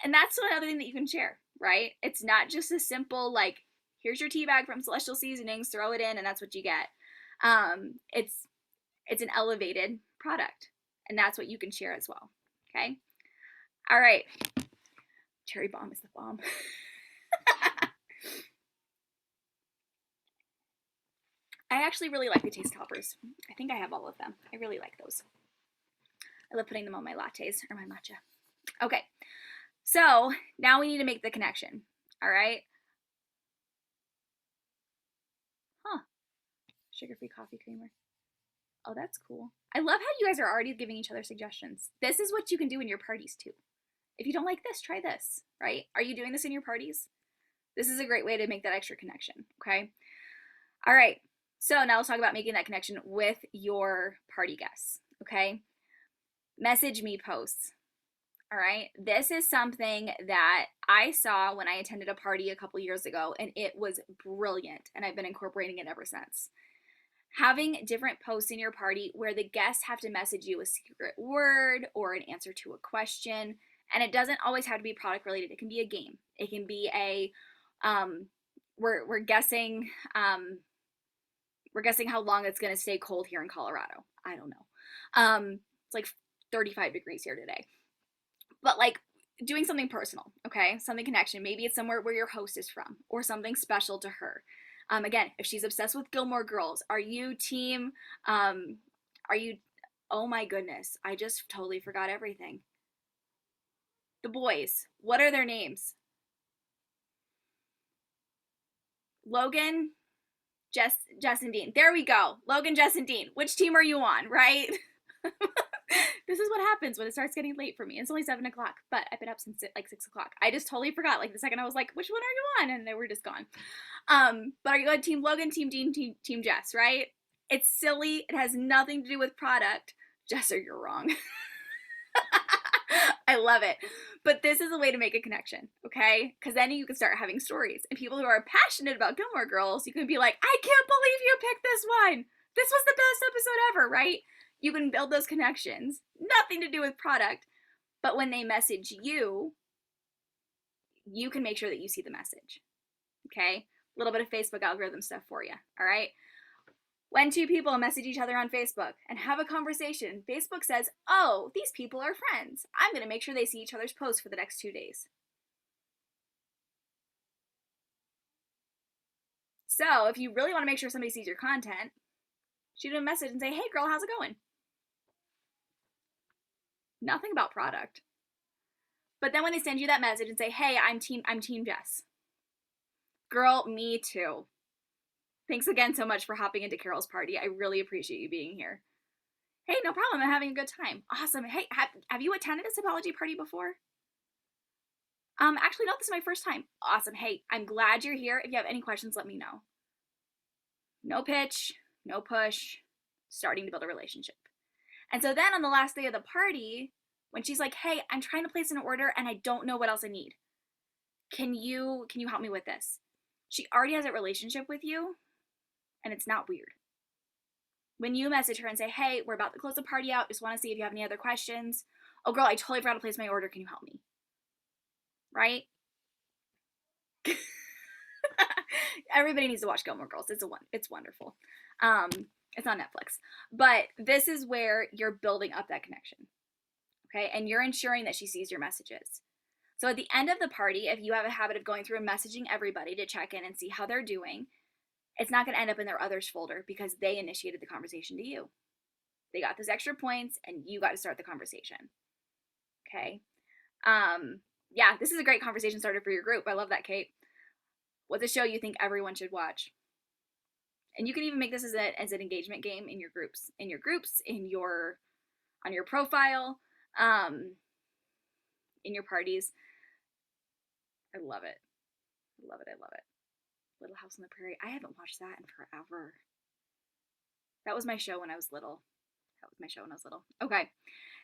And that's another thing that you can share, right? It's not just a simple, like, Here's your tea bag from Celestial Seasonings, throw it in, and that's what you get. It's an elevated product, and that's what you can share as well. Okay. All right. Cherry bomb is the bomb. I actually really like the taste toppers. I think I have all of them. I really like those. I love putting them on my lattes or my matcha. Okay, so now we need to make the connection. All right. Huh. Sugar-free coffee creamer. Oh, that's cool. I love how you guys are already giving each other suggestions. This is what you can do in your parties too. If you don't like this, try this, right? Are you doing this in your parties? This is a great way to make that extra connection, okay? All right, so now let's talk about making that connection with your party guests, okay? Message me posts, all right? This is something that I saw when I attended a party a couple years ago, and it was brilliant, and I've been incorporating it ever since. Having different posts in your party where the guests have to message you a secret word or an answer to a question, and it doesn't always have to be product related. It can be a game. It can be a we're guessing how long it's going to stay cold here in Colorado. I don't know. It's like 35 degrees here today. But like doing something personal, okay? Something connection. Maybe it's somewhere where your host is from or something special to her. Again, if she's obsessed with Gilmore Girls, are you team, oh my goodness, I just totally forgot everything. The boys, what are their names? Logan, Jess and Dean. There we go. Logan, Jess, and Dean. Which team are you on, right? This is what happens when it starts getting late for me. It's only 7 o'clock, but I've been up since like 6 o'clock. I just totally forgot. Like the second I was like, which one are you on? And they were just gone. But are you on Team Logan, Team Dean, Team Jess, right? It's silly. It has nothing to do with product. Jess, you're wrong. I love it. But this is a way to make a connection, okay? Because then you can start having stories. And people who are passionate about Gilmore Girls, you can be like, I can't believe you picked this one. This was the best episode ever, right? You can build those connections. Nothing to do with product. But when they message you, you can make sure that you see the message, okay? A little bit of Facebook algorithm stuff for you, all right? When two people message each other on Facebook and have a conversation, Facebook says, oh, these people are friends. I'm going to make sure they see each other's posts for the next 2 days. So if you really want to make sure somebody sees your content, shoot them a message and say, hey girl, how's it going? Nothing about product. But then when they send you that message and say, hey, I'm team Jess. Girl, me too. Thanks again so much for hopping into Carol's party. I really appreciate you being here. Hey, no problem. I'm having a good time. Awesome. Hey, have you attended a Sipology party before? Actually, no, this is my first time. Awesome. Hey, I'm glad you're here. If you have any questions, let me know. No pitch, no push, starting to build a relationship. And so then on the last day of the party, when she's like, hey, I'm trying to place an order and I don't know what else I need. Can you help me with this? She already has a relationship with you, and it's not weird. When you message her and say, hey, we're about to close the party out, just want to see if you have any other questions. Oh girl, I totally forgot to place my order. Can you help me? Right? Everybody needs to watch Gilmore Girls. It's wonderful. It's on Netflix. But this is where you're building up that connection. Okay? And you're ensuring that she sees your messages. So at the end of the party, if you have a habit of going through and messaging everybody to check in and see how they're doing, it's not going to end up in their others folder because they initiated the conversation to you. They got those extra points and you got to start the conversation. Okay? Yeah, this is a great conversation starter for your group. I love that, Kate. What's a show you think everyone should watch? And you can even make this as an engagement game in your groups, on your profile, in your parties. I love it. I love it. I love it. Little House on the Prairie. I haven't watched that in forever. That was my show when I was little. Okay.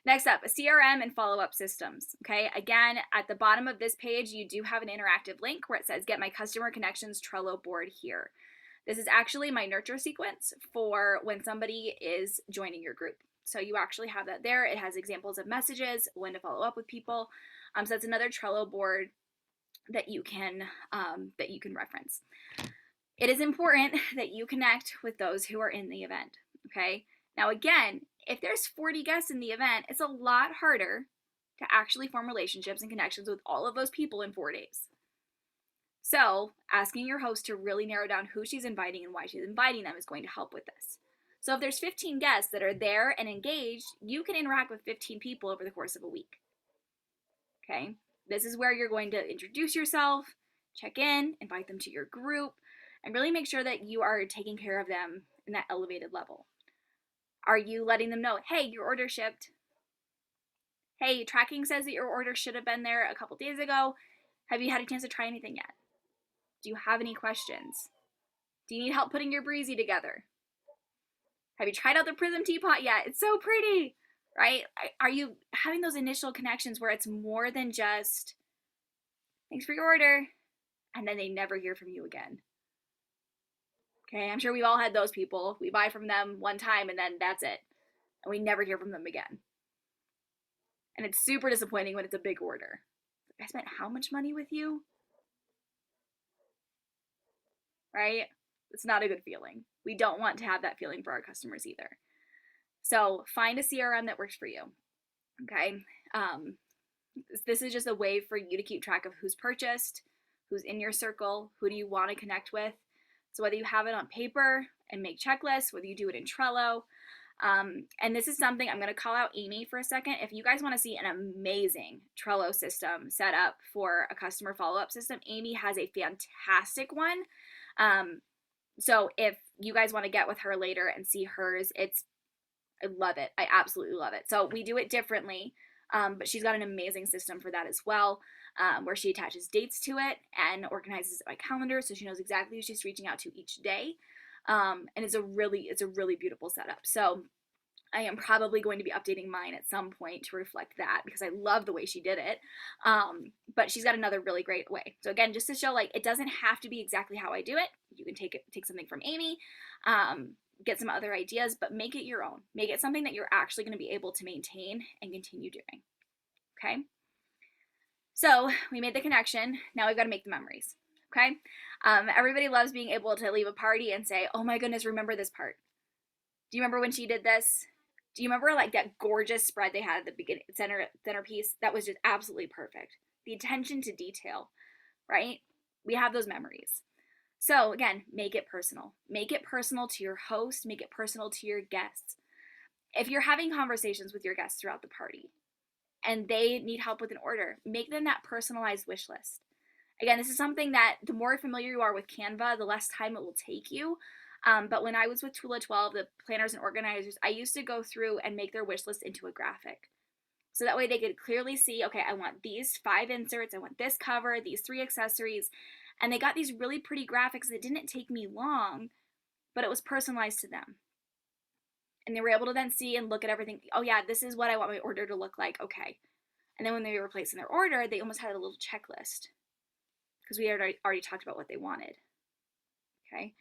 Next up, CRM and follow-up systems. Okay. Again, at the bottom of this page, you do have an interactive link where it says, get my customer connections Trello board here. This is actually my nurture sequence for when somebody is joining your group. So you actually have that there. It has examples of messages, when to follow up with people. So that's another Trello board that you can reference. It is important that you connect with those who are in the event. Okay. Now, again, if there's 40 guests in the event, it's a lot harder to actually form relationships and connections with all of those people in 4 days. So, asking your host to really narrow down who she's inviting and why she's inviting them is going to help with this. So, if there's 15 guests that are there and engaged, you can interact with 15 people over the course of a week. Okay? This is where you're going to introduce yourself, check in, invite them to your group, and really make sure that you are taking care of them in that elevated level. Are you letting them know, hey, your order shipped? Hey, tracking says that your order should have been there a couple days ago. Have you had a chance to try anything yet? Do you have any questions? Do you need help putting your breezy together? Have you tried out the Prism teapot yet? It's so pretty, right? Are you having those initial connections where it's more than just, thanks for your order, and then they never hear from you again? Okay, I'm sure we've all had those people. We buy from them one time and then that's it. And we never hear from them again. And it's super disappointing when it's a big order. I spent how much money with you? Right? It's not a good feeling. We don't want to have that feeling for our customers either. So find a CRM that works for you. Okay. This is just a way for you to keep track of who's purchased, who's in your circle, who do you want to connect with. So whether you have it on paper and make checklists, whether you do it in Trello, and this is something I'm going to call out Amy for a second. If you guys want to see an amazing Trello system set up for a customer follow-up system, Amy has a fantastic one. So if you guys want to get with her later and see hers, I love it. I absolutely love it. So we do it differently, but she's got an amazing system for that as well, where she attaches dates to it and organizes it by calendar, so she knows exactly who she's reaching out to each day. And it's a really beautiful setup. So I am probably going to be updating mine at some point to reflect that because I love the way she did it. But she's got another really great way. So again, just to show like it doesn't have to be exactly how I do it. You can take something from Amy, get some other ideas, but make it your own. Make it something that you're actually going to be able to maintain and continue doing. Okay. So we made the connection. Now we've got to make the memories. Okay. Everybody loves being able to leave a party and say, oh my goodness, remember this part. Do you remember when she did this? Do you remember like that gorgeous spread they had at the beginning, centerpiece? That was just absolutely perfect. The attention to detail, right? We have those memories. So again, make it personal. Make it personal to your host. Make it personal to your guests. If you're having conversations with your guests throughout the party and they need help with an order, make them that personalized wish list. Again, this is something that the more familiar you are with Canva, the less time it will take you. But when I was with Tula 12, the planners and organizers, I used to go through and make their wish list into a graphic. So that way they could clearly see, okay, I want these 5 inserts, I want this cover, these 3 accessories. And they got these really pretty graphics that didn't take me long, but it was personalized to them. And they were able to then see and look at everything. Oh yeah, this is what I want my order to look like. Okay. And then when they were placing their order, they almost had a little checklist because we had already talked about what they wanted. Okay.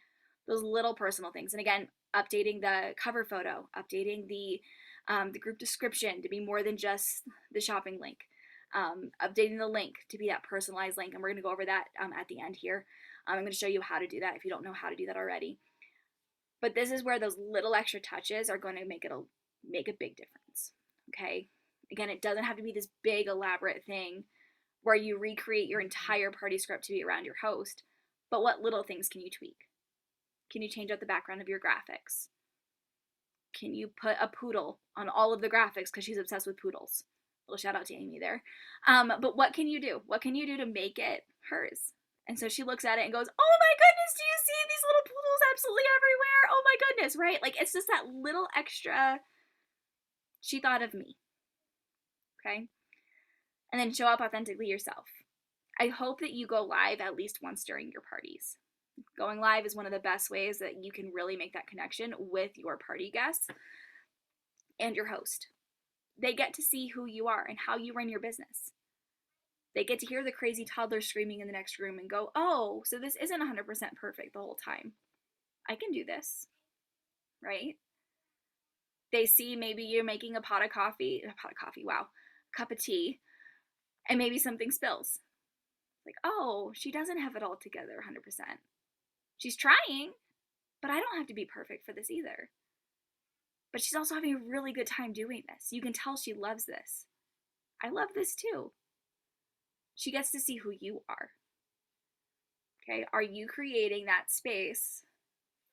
Those little personal things. And again, updating the cover photo, updating the group description to be more than just the shopping link, updating the link to be that personalized link. And we're going to go over that at the end here. I'm going to show you how to do that if you don't know how to do that already. But this is where those little extra touches are going to make a big difference. Okay. Again, it doesn't have to be this big elaborate thing where you recreate your entire party script to be around your host. But what little things can you tweak? Can you change out the background of your graphics? Can you put a poodle on all of the graphics because she's obsessed with poodles? A little shout out to Amy there. But what can you do? What can you do to make it hers? And so she looks at it and goes, oh my goodness, do you see these little poodles absolutely everywhere? Oh my goodness, right? Like it's just that little extra, she thought of me. Okay? And then show up authentically yourself. I hope that you go live at least once during your parties. Going live is one of the best ways that you can really make that connection with your party guests and your host. They get to see who you are and how you run your business. They get to hear the crazy toddler screaming in the next room and go, oh, so this isn't 100% perfect the whole time. I can do this, right? They see maybe you're making a cup of tea, and maybe something spills. Like, oh, she doesn't have it all together 100%. She's trying, but I don't have to be perfect for this either. But she's also having a really good time doing this. You can tell she loves this. I love this too. She gets to see who you are. Okay, are you creating that space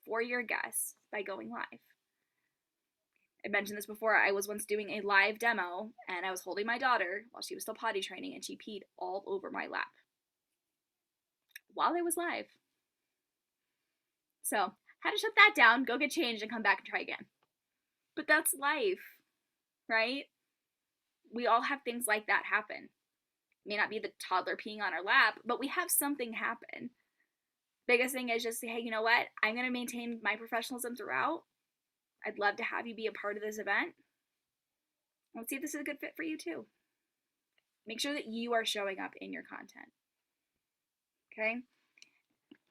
for your guests by going live? I mentioned this before. I was once doing a live demo and I was holding my daughter while she was still potty training and she peed all over my lap while I was live. So, had to shut that down, go get changed, and come back and try again. But that's life, right? We all have things like that happen. It may not be the toddler peeing on our lap, but we have something happen. Biggest thing is just say, hey, you know what? I'm going to maintain my professionalism throughout. I'd love to have you be a part of this event. Let's see if this is a good fit for you too. Make sure that you are showing up in your content. Okay?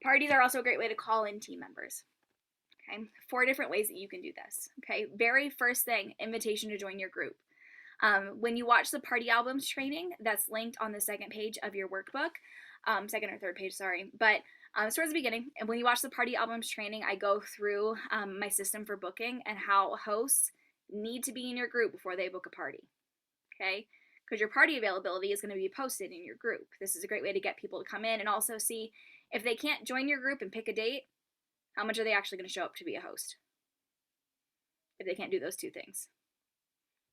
Parties are also a great way to call in team members. Okay? 4 different ways that you can do this. Okay? Very first thing, invitation to join your group. When you watch the party albums training, that's linked on the second page of your workbook, second or third page, sorry. But towards the beginning, and when you watch the party albums training, I go through my system for booking and how hosts need to be in your group before they book a party. Okay? Because your party availability is going to be posted in your group. This is a great way to get people to come in and also see if they can't join your group and pick a date, how much are they actually going to show up to be a host if they can't do those 2 things.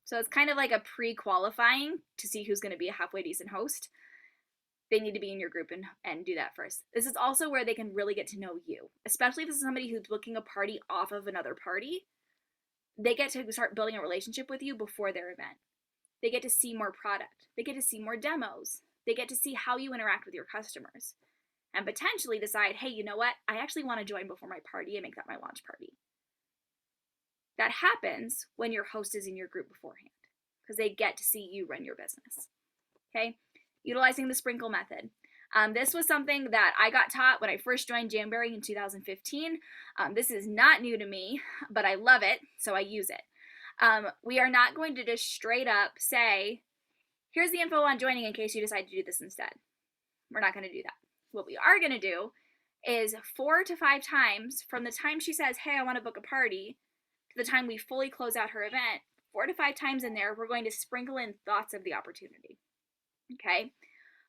So it's kind of like a pre-qualifying to see who's going to be a halfway decent host. They need to be in your group and do that first. This is also where they can really get to know you, especially if this is somebody who's booking a party off of another party. They get to start building a relationship with you before their event. They get to see more product. They get to see more demos. They get to see how you interact with your customers and potentially decide, hey, you know what? I actually want to join before my party and make that my launch party. That happens when your host is in your group beforehand because they get to see you run your business. Okay? Utilizing the sprinkle method. This was something that I got taught when I first joined Jamberry in 2015. This is not new to me, but I love it, so I use it. We are not going to just straight up say, here's the info on joining in case you decide to do this instead. We're not going to do that. What we are going to do is 4 to 5 times from the time she says, hey, I want to book a party, to the time we fully close out her event, 4 to 5 times in there, we're going to sprinkle in thoughts of the opportunity. Okay?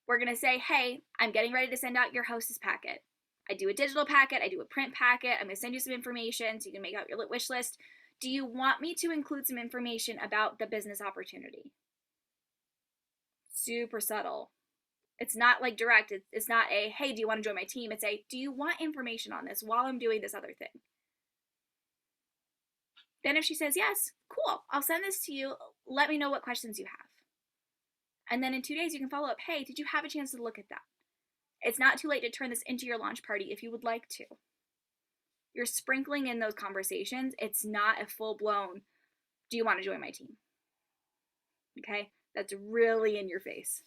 We're going to say, hey, I'm getting ready to send out your hostess packet. I do a digital packet, I do a print packet, I'm going to send you some information so you can make out your wish list. Do you want me to include some information about the business opportunity? Super subtle. It's not like direct. It's not a, hey, do you want to join my team? It's a, do you want information on this while I'm doing this other thing? Then if she says yes, cool, I'll send this to you. Let me know what questions you have. And then in 2 days, you can follow up. Hey, did you have a chance to look at that? It's not too late to turn this into your launch party if you would like to. You're sprinkling in those conversations. It's not a full-blown, do you want to join my team? Okay? That's really in your face.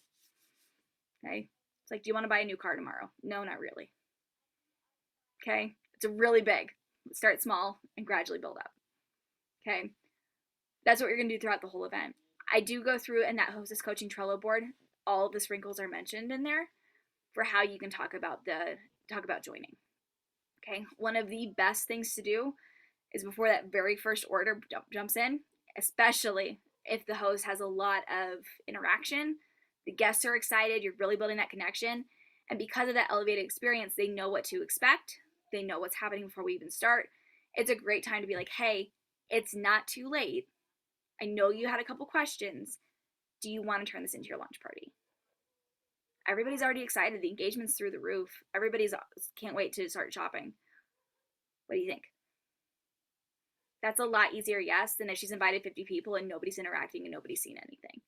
Okay? It's like, do you want to buy a new car tomorrow? No, not really. Okay? It's really big. Start small and gradually build up. Okay? That's what you're going to do throughout the whole event. I do go through in that hostess coaching Trello board, all of the sprinkles are mentioned in there for how you can talk about joining. Okay? One of the best things to do is before that very first order jumps in, especially if the host has a lot of interaction, the guests are excited, you're really building that connection, and because of that elevated experience, they know what to expect, they know what's happening before we even start. It's a great time to be like, hey, it's not too late. I know you had a couple questions. Do you want to turn this into your launch party? Everybody's already excited. The engagement's through the roof. Everybody's can't wait to start shopping. What do you think? That's a lot easier, yes, than if she's invited 50 people and nobody's interacting and nobody's seen anything.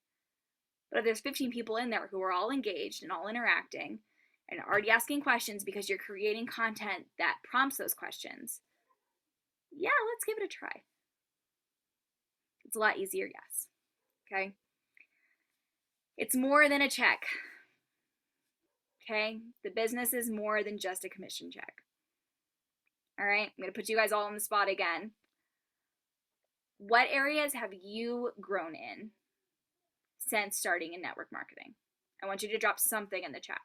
But if there's 15 people in there who are all engaged and all interacting and already asking questions because you're creating content that prompts those questions, yeah, let's give it a try. It's a lot easier, yes. Okay? It's more than a check. Okay? The business is more than just a commission check. All right? I'm going to put you guys all on the spot again. What areas have you grown in since starting in network marketing? I want you to drop something in the chat.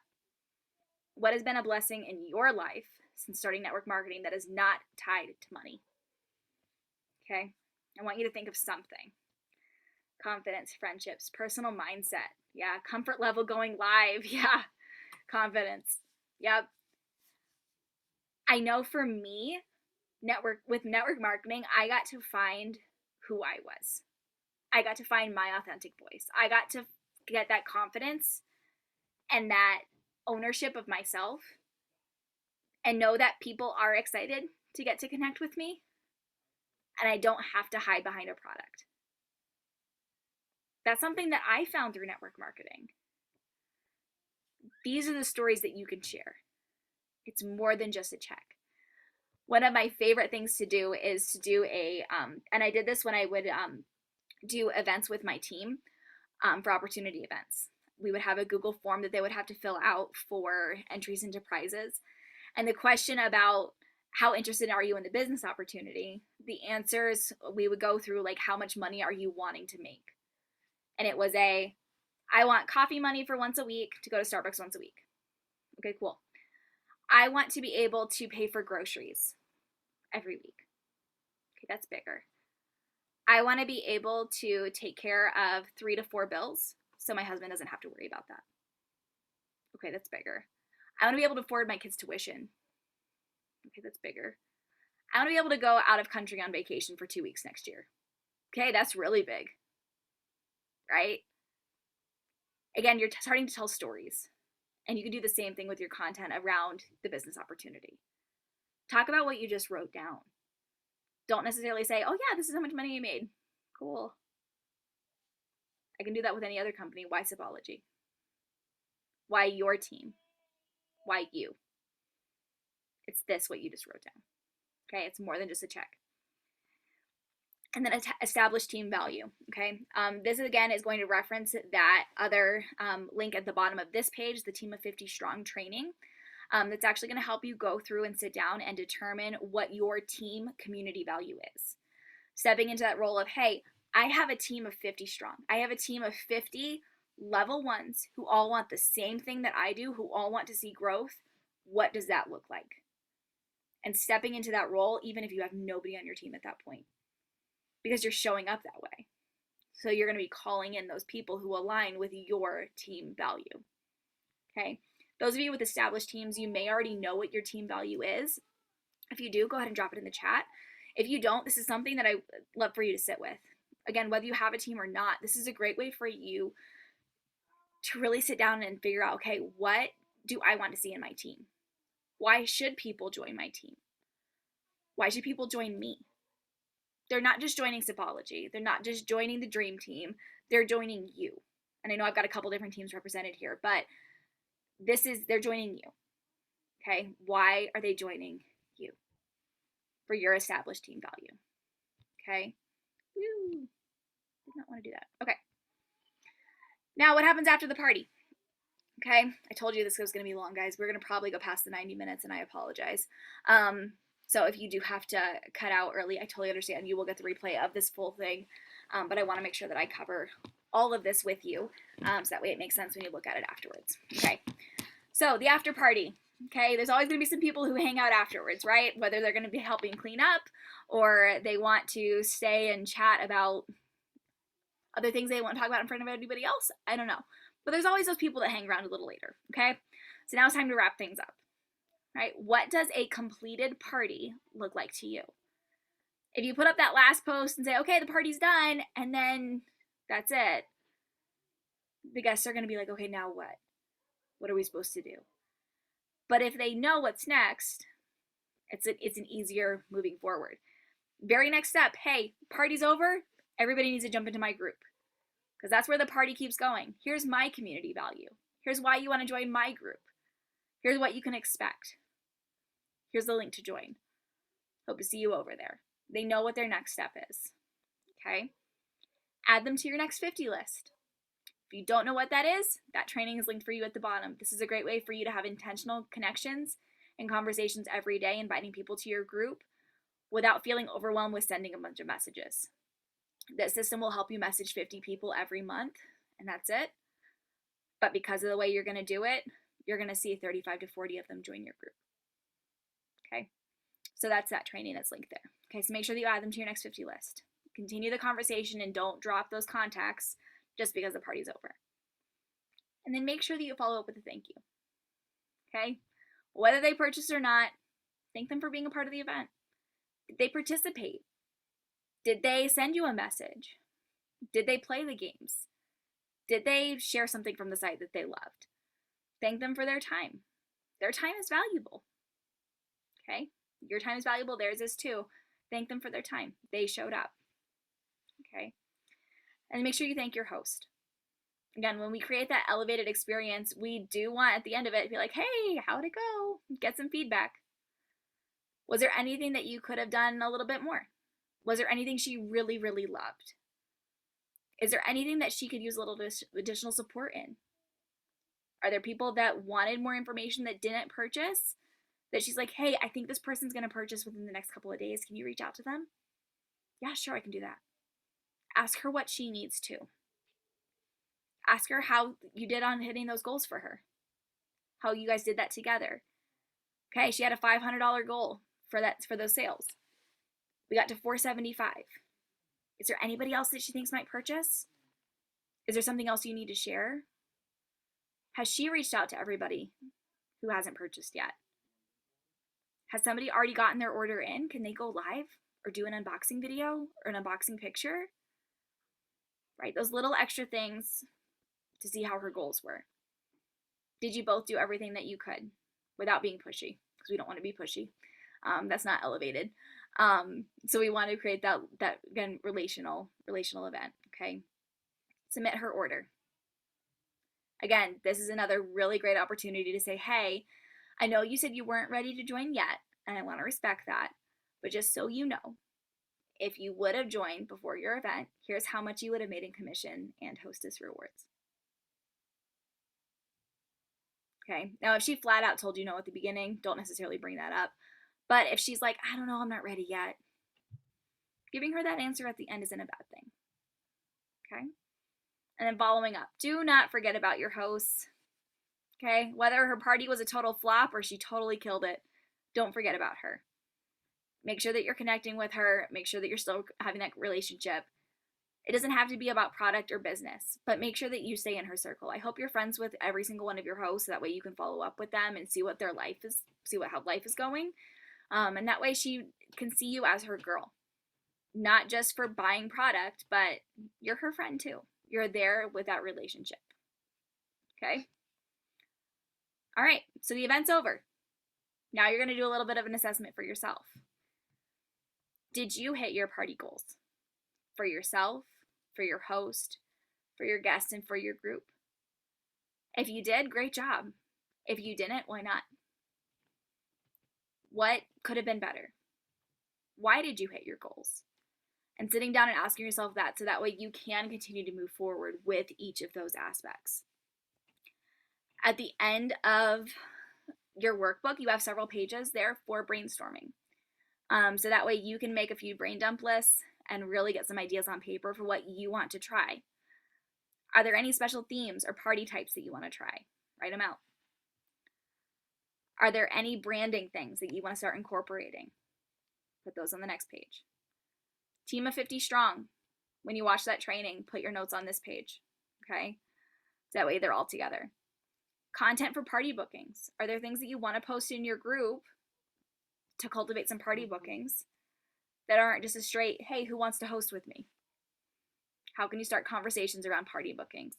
What has been a blessing in your life since starting network marketing that is not tied to money? Okay. I want you to think of something. Confidence, friendships, personal mindset. Yeah. Comfort level going live. Yeah. Confidence. Yep. I know for me, with network marketing, I got to find who I was. I got to find my authentic voice. I got to get that confidence and that ownership of myself and know that people are excited to get to connect with me, and I don't have to hide behind a product. That's something that I found through network marketing. These are the stories that you can share. It's more than just a check. One of my favorite things to do is to do and I did this when I would do events with my team for opportunity events. We would have a Google form that they would have to fill out for entries into prizes. And the question about how interested are you in the business opportunity, the answers we would go through, like, how much money are you wanting to make? And it was I want coffee money for once a week to go to Starbucks once a week. Okay, cool. I want to be able to pay for groceries every week. Okay, that's bigger. I want to be able to take care of 3 to 4 bills so my husband doesn't have to worry about that. Okay, that's bigger. I want to be able to afford my kids' tuition. Okay, that's bigger. I want to be able to go out of country on vacation for 2 weeks next year. Okay, that's really big, right? Again, you're starting to tell stories, and you can do the same thing with your content around the business opportunity. Talk about what you just wrote down. Don't necessarily say, oh yeah, this is how much money I made. Cool. I can do that with any other company. Why Sipology? Why your team? Why you? It's this, what you just wrote down. Okay, it's more than just a check. And then establish team value. Okay, this again is going to reference that other link at the bottom of this page, the Team of 50 Strong training. That's actually going to help you go through and sit down and determine what your team community value is. Stepping into that role of, hey, I have a team of 50 strong. I have a team of 50 level ones who all want the same thing that I do, who all want to see growth. What does that look like? And stepping into that role, even if you have nobody on your team at that point, because you're showing up that way. So you're going to be calling in those people who align with your team value. Okay. Those of you with established teams, you may already know what your team value is. If you do, go ahead and drop it in the chat. If you don't, this is something that I love for you to sit with. Again, whether you have a team or not, this is a great way for you to really sit down and figure out, okay, what do I want to see in my team? Why should people join my team? Why should people join me? They're not just joining Sipology. They're not just joining the dream team. They're joining you. And I know I've got a couple different teams represented here, but they're joining you. Okay. Why are they joining you? For your established team value. Okay. Woo. Did not want to do that. Okay. Now what happens after the party? Okay. I told you this was going to be long, guys. We're going to probably go past the 90 minutes and I apologize. So if you do have to cut out early, I totally understand. You will get the replay of this full thing. But I want to make sure that I cover all of this with you. So that way it makes sense when you look at it afterwards. Okay. So the after party. Okay, there's always going to be some people who hang out afterwards, right? Whether they're going to be helping clean up or they want to stay and chat about other things they want to talk about in front of anybody else. I don't know. But there's always those people that hang around a little later, okay? So now it's time to wrap things up, right? What does a completed party look like to you? If you put up that last post and say, okay, the party's done, and then that's it, the guests are going to be like, okay, now what? What are we supposed to do? But if they know what's next, it's an easier moving forward. Very next step, hey, party's over. Everybody needs to jump into my group because that's where the party keeps going. Here's my community value. Here's why you want to join my group. Here's what you can expect. Here's the link to join. Hope to see you over there. They know what their next step is. Okay? Add them to your next 50 list. If you don't know what that is, that training is linked for you at the bottom. This is a great way for you to have intentional connections and conversations every day, inviting people to your group without feeling overwhelmed with sending a bunch of messages. This system will help you message 50 people every month, and that's it. But because of the way you're going to do it, you're going to see 35 to 40 of them join your group. Okay, so that's that training that's linked there. Okay, so make sure that you add them to your next 50 list. Continue the conversation and don't drop those contacts just because the party's over. And then make sure that you follow up with a thank you. Okay, whether they purchase or not, thank them for being a part of the event. Did they participate? Did they send you a message? Did they play the games? Did they share something from the site that they loved? Thank them for their time. Their time is valuable. Okay? Your time is valuable, theirs is too. Thank them for their time. They showed up. Okay? And make sure you thank your host. Again, when we create that elevated experience, we do want at the end of it to be like, hey, how'd it go? Get some feedback. Was there anything that you could have done a little bit more? Was there anything she really, really loved? Is there anything that she could use a little additional support in? Are there people that wanted more information that didn't purchase? That she's like, hey, I think this person's going to purchase within the next couple of days. Can you reach out to them? Yeah, sure, I can do that. Ask her what she needs to. Ask her how you did on hitting those goals for her. How you guys did that together. Okay, she had a $500 goal for those sales. We got to $475. Is there anybody else that she thinks might purchase? Is there something else you need to share? Has she reached out to everybody who hasn't purchased yet? Has somebody already gotten their order in? Can they go live or do an unboxing video or an unboxing picture? Right, those little extra things to see how her goals were. Did you both do everything that you could without being pushy? Because we don't want to be pushy. That's not elevated. So we want to create that again, relational event. Okay. Submit her order. Again, this is another really great opportunity to say, hey, I know you said you weren't ready to join yet, and I want to respect that. But just so you know, if you would have joined before your event, here's how much you would have made in commission and hostess rewards. Okay. Now, if she flat out told you no at the beginning, don't necessarily bring that up. But if she's like, I don't know, I'm not ready yet, giving her that answer at the end isn't a bad thing. Okay. And then following up. Do not forget about your hosts. Okay. Whether her party was a total flop or she totally killed it, don't forget about her. Make sure that you're connecting with her. Make sure that you're still having that relationship. It doesn't have to be about product or business, but make sure that you stay in her circle. I hope you're friends with every single one of your hosts. So that way you can follow up with them and see what their life is, how life is going. And that way she can see you as her girl, not just for buying product, but you're her friend too. You're there with that relationship. Okay. All right. So the event's over. Now you're going to do a little bit of an assessment for yourself. Did you hit your party goals for yourself, for your host, for your guests, and for your group? If you did, great job. If you didn't, why not? What could have been better? Why did you hit your goals? And sitting down and asking yourself that, so that way you can continue to move forward with each of those aspects. At the end of your workbook, you have several pages there for brainstorming. So that way you can make a few brain dump lists and really get some ideas on paper for what you want to try. Are there any special themes or party types that you want to try? Write them out. Are there any branding things that you want to start incorporating? Put those on the next page. Team of 50 strong. When you watch that training, put your notes on this page. Okay? So that way they're all together. Content for party bookings. Are there things that you want to post in your group to cultivate some party bookings that aren't just a straight, hey, who wants to host with me? How can you start conversations around party bookings?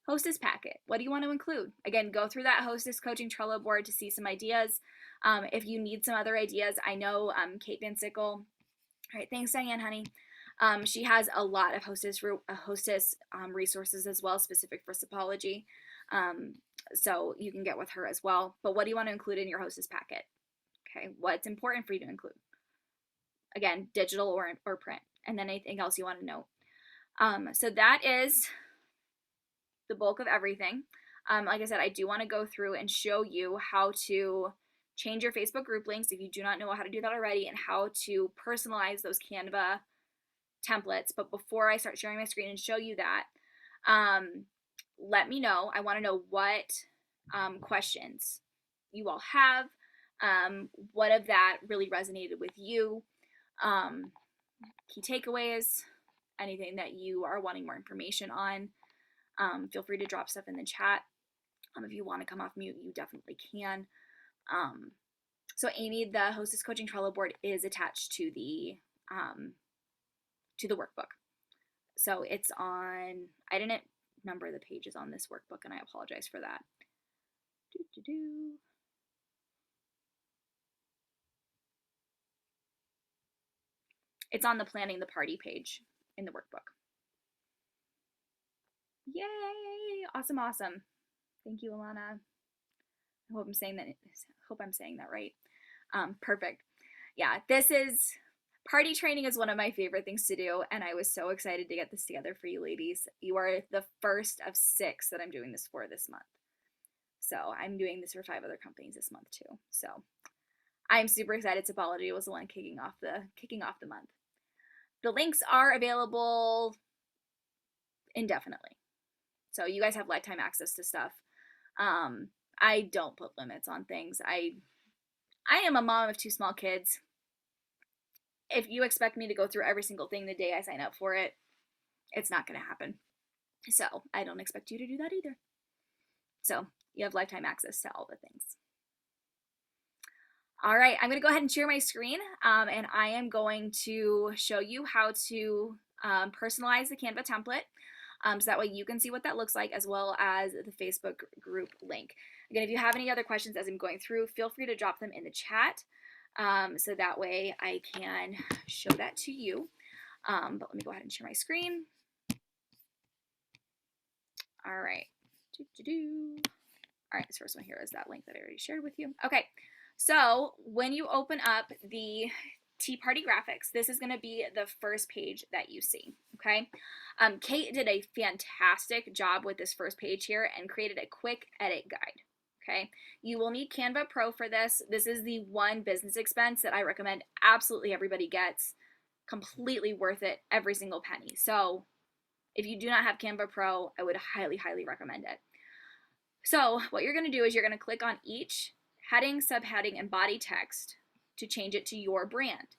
Hostess packet. What do you want to include? Again, go through that hostess coaching Trello board to see some ideas. If you need some other ideas, I know Kate Van Sickle. All right, thanks, Diane, honey. She has a lot of hostess resources as well, specific for Sipology. So you can get with her as well. But what do you want to include in your hostess packet? Okay, what's important for you to include? Again, digital or print, and then anything else you want to note. So that is the bulk of everything. Like I said, I do want to go through and show you how to change your Facebook group links if you do not know how to do that already, and how to personalize those Canva templates. But before I start sharing my screen and show you that, let me know. I want to know what questions you all have. What of that really resonated with you? Key takeaways, anything that you are wanting more information on. Feel free to drop stuff in the chat. If you want to come off mute, you definitely can. So Amy, the Hostess Coaching Trello board is attached to the workbook. So it's on, I didn't number the pages on this workbook, and I apologize for that. It's on the planning the party page in the workbook. Yay! Awesome, awesome. Thank you, Alana. I hope I'm saying that right. Perfect. Yeah, this is party training is one of my favorite things to do, and I was so excited to get this together for you ladies. You are the first of 6 that I'm doing this for this month. So I'm doing this for 5 other companies this month too. So I'm super excited. Sipology was the one kicking off the month. The links are available indefinitely. So you guys have lifetime access to stuff. I don't put limits on things. I am a mom of 2 small kids. If you expect me to go through every single thing the day I sign up for it, it's not going to happen. So I don't expect you to do that either. So you have lifetime access to all the things. All right, I'm going to go ahead and share my screen, and I am going to show you how to personalize the Canva template. So that way you can see what that looks like, as well as the Facebook group link. Again, if you have any other questions as I'm going through, feel free to drop them in the chat, so that way I can show that to you. But let me go ahead and share my screen. All right. All right, this first one here is that link that I already shared with you. Okay, so when you open up the Tea Party graphics, this is going to be the first page that you see, okay? Kate did a fantastic job with this first page here and created a quick edit guide, okay? You will need Canva Pro for this. This is the one business expense that I recommend absolutely everybody gets. Completely worth it, every single penny. So if you do not have Canva Pro, I would highly, highly recommend it. So what you're going to do is you're going to click on each heading, subheading, and body text to change it to your brand.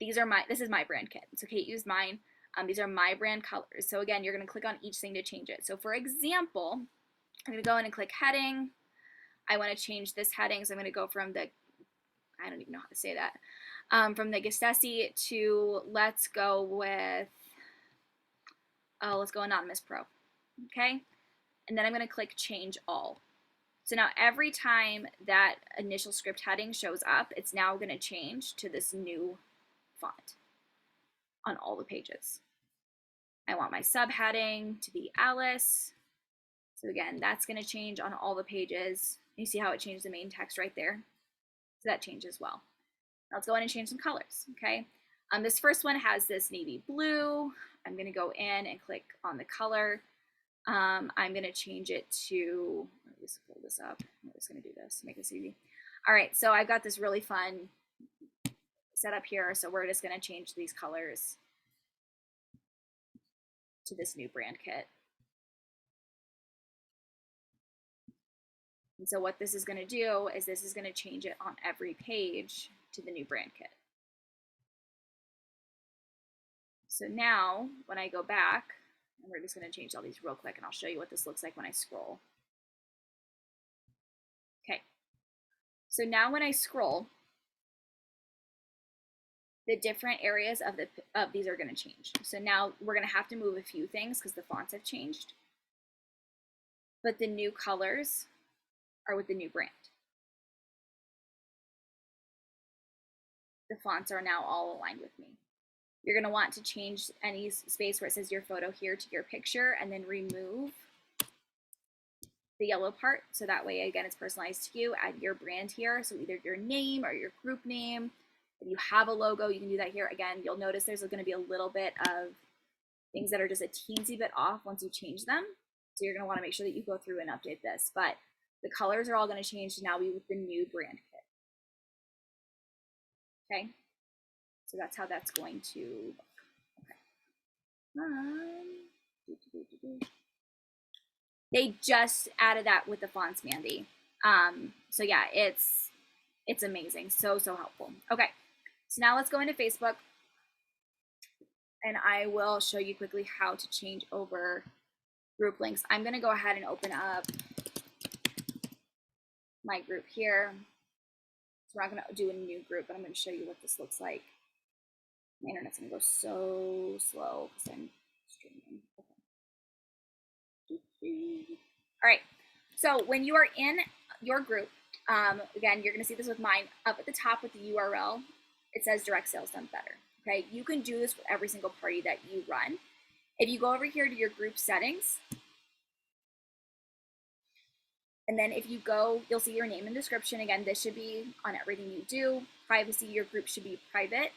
This is my brand kit. So Kate used mine. These are my brand colors. So again, you're going to click on each thing to change it. So for example, I'm going to go in and click heading. I want to change this heading. So I'm going to go from the, I don't even know how to say that, from the Gestesi to let's go with, let's go Anonymous Pro. Okay. And then I'm going to click change all. So now every time that initial script heading shows up, it's now going to change to this new font on all the pages. I want my subheading to be Alice. So again, that's going to change on all the pages. You see how it changed the main text right there? So that changed as well. Now let's go in and change some colors, okay? This first one has this navy blue. I'm going to go in and click on the color. I'm going to change it to, let me just pull this up. I'm just going to do this, make this easy. All right, so I've got this really fun setup here. So we're just going to change these colors to this new brand kit. And so what this is going to do is this is going to change it on every page to the new brand kit. So now when I go back, and we're just going to change all these real quick, and I'll show you what this looks like when I scroll. Okay, so now when I scroll, the different areas of these are going to change. So now we're going to have to move a few things because the fonts have changed, but the new colors are with the new brand. The fonts are now all aligned with me. You're going to want to change any space where it says your photo here to your picture, and then remove the yellow part. So that way, again, it's personalized to you. Add your brand here. So either your name or your group name. If you have a logo, you can do that here. Again, you'll notice there's going to be a little bit of things that are just a teensy bit off once you change them. So you're going to want to make sure that you go through and update this. But the colors are all going to change to now be with the new brand kit. Okay. So that's how that's going to look. Okay. They just added that with the fonts, Mandy. So yeah, it's amazing. So helpful. Okay, so now let's go into Facebook, and I will show you quickly how to change over group links. I'm going to go ahead and open up my group here. So we're not going to do a new group, but I'm going to show you what this looks like. My internet's going to go so slow because I'm streaming. Okay. All right. So when you are in your group, again, you're going to see this with mine up at the top with the URL. It says direct sales done better. Okay. You can do this with every single party that you run. If you go over here to your group settings, and then if you go, you'll see your name and description. Again, this should be on everything you do. Privacy, your group should be private.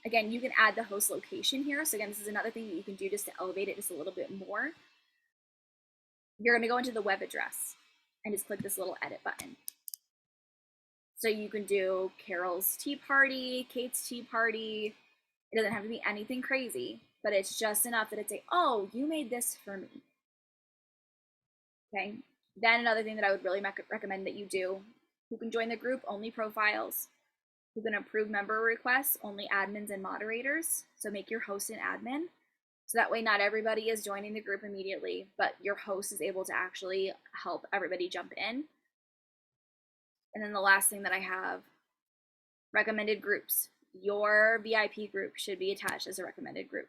Again, you can add the host location here. So again, this is another thing that you can do just to elevate it just a little bit more. You're going to go into the web address and just click this little edit button. So you can do Carol's Tea Party, Kate's Tea Party. It doesn't have to be anything crazy, but it's just enough that it's a, oh, you made this for me. Okay. Then another thing that I would really recommend that you do, who can join the group, only profiles. Who can approve member requests, only admins and moderators. So make your host an admin. So that way not everybody is joining the group immediately, but your host is able to actually help everybody jump in. And then the last thing that I have, recommended groups. Your VIP group should be attached as a recommended group.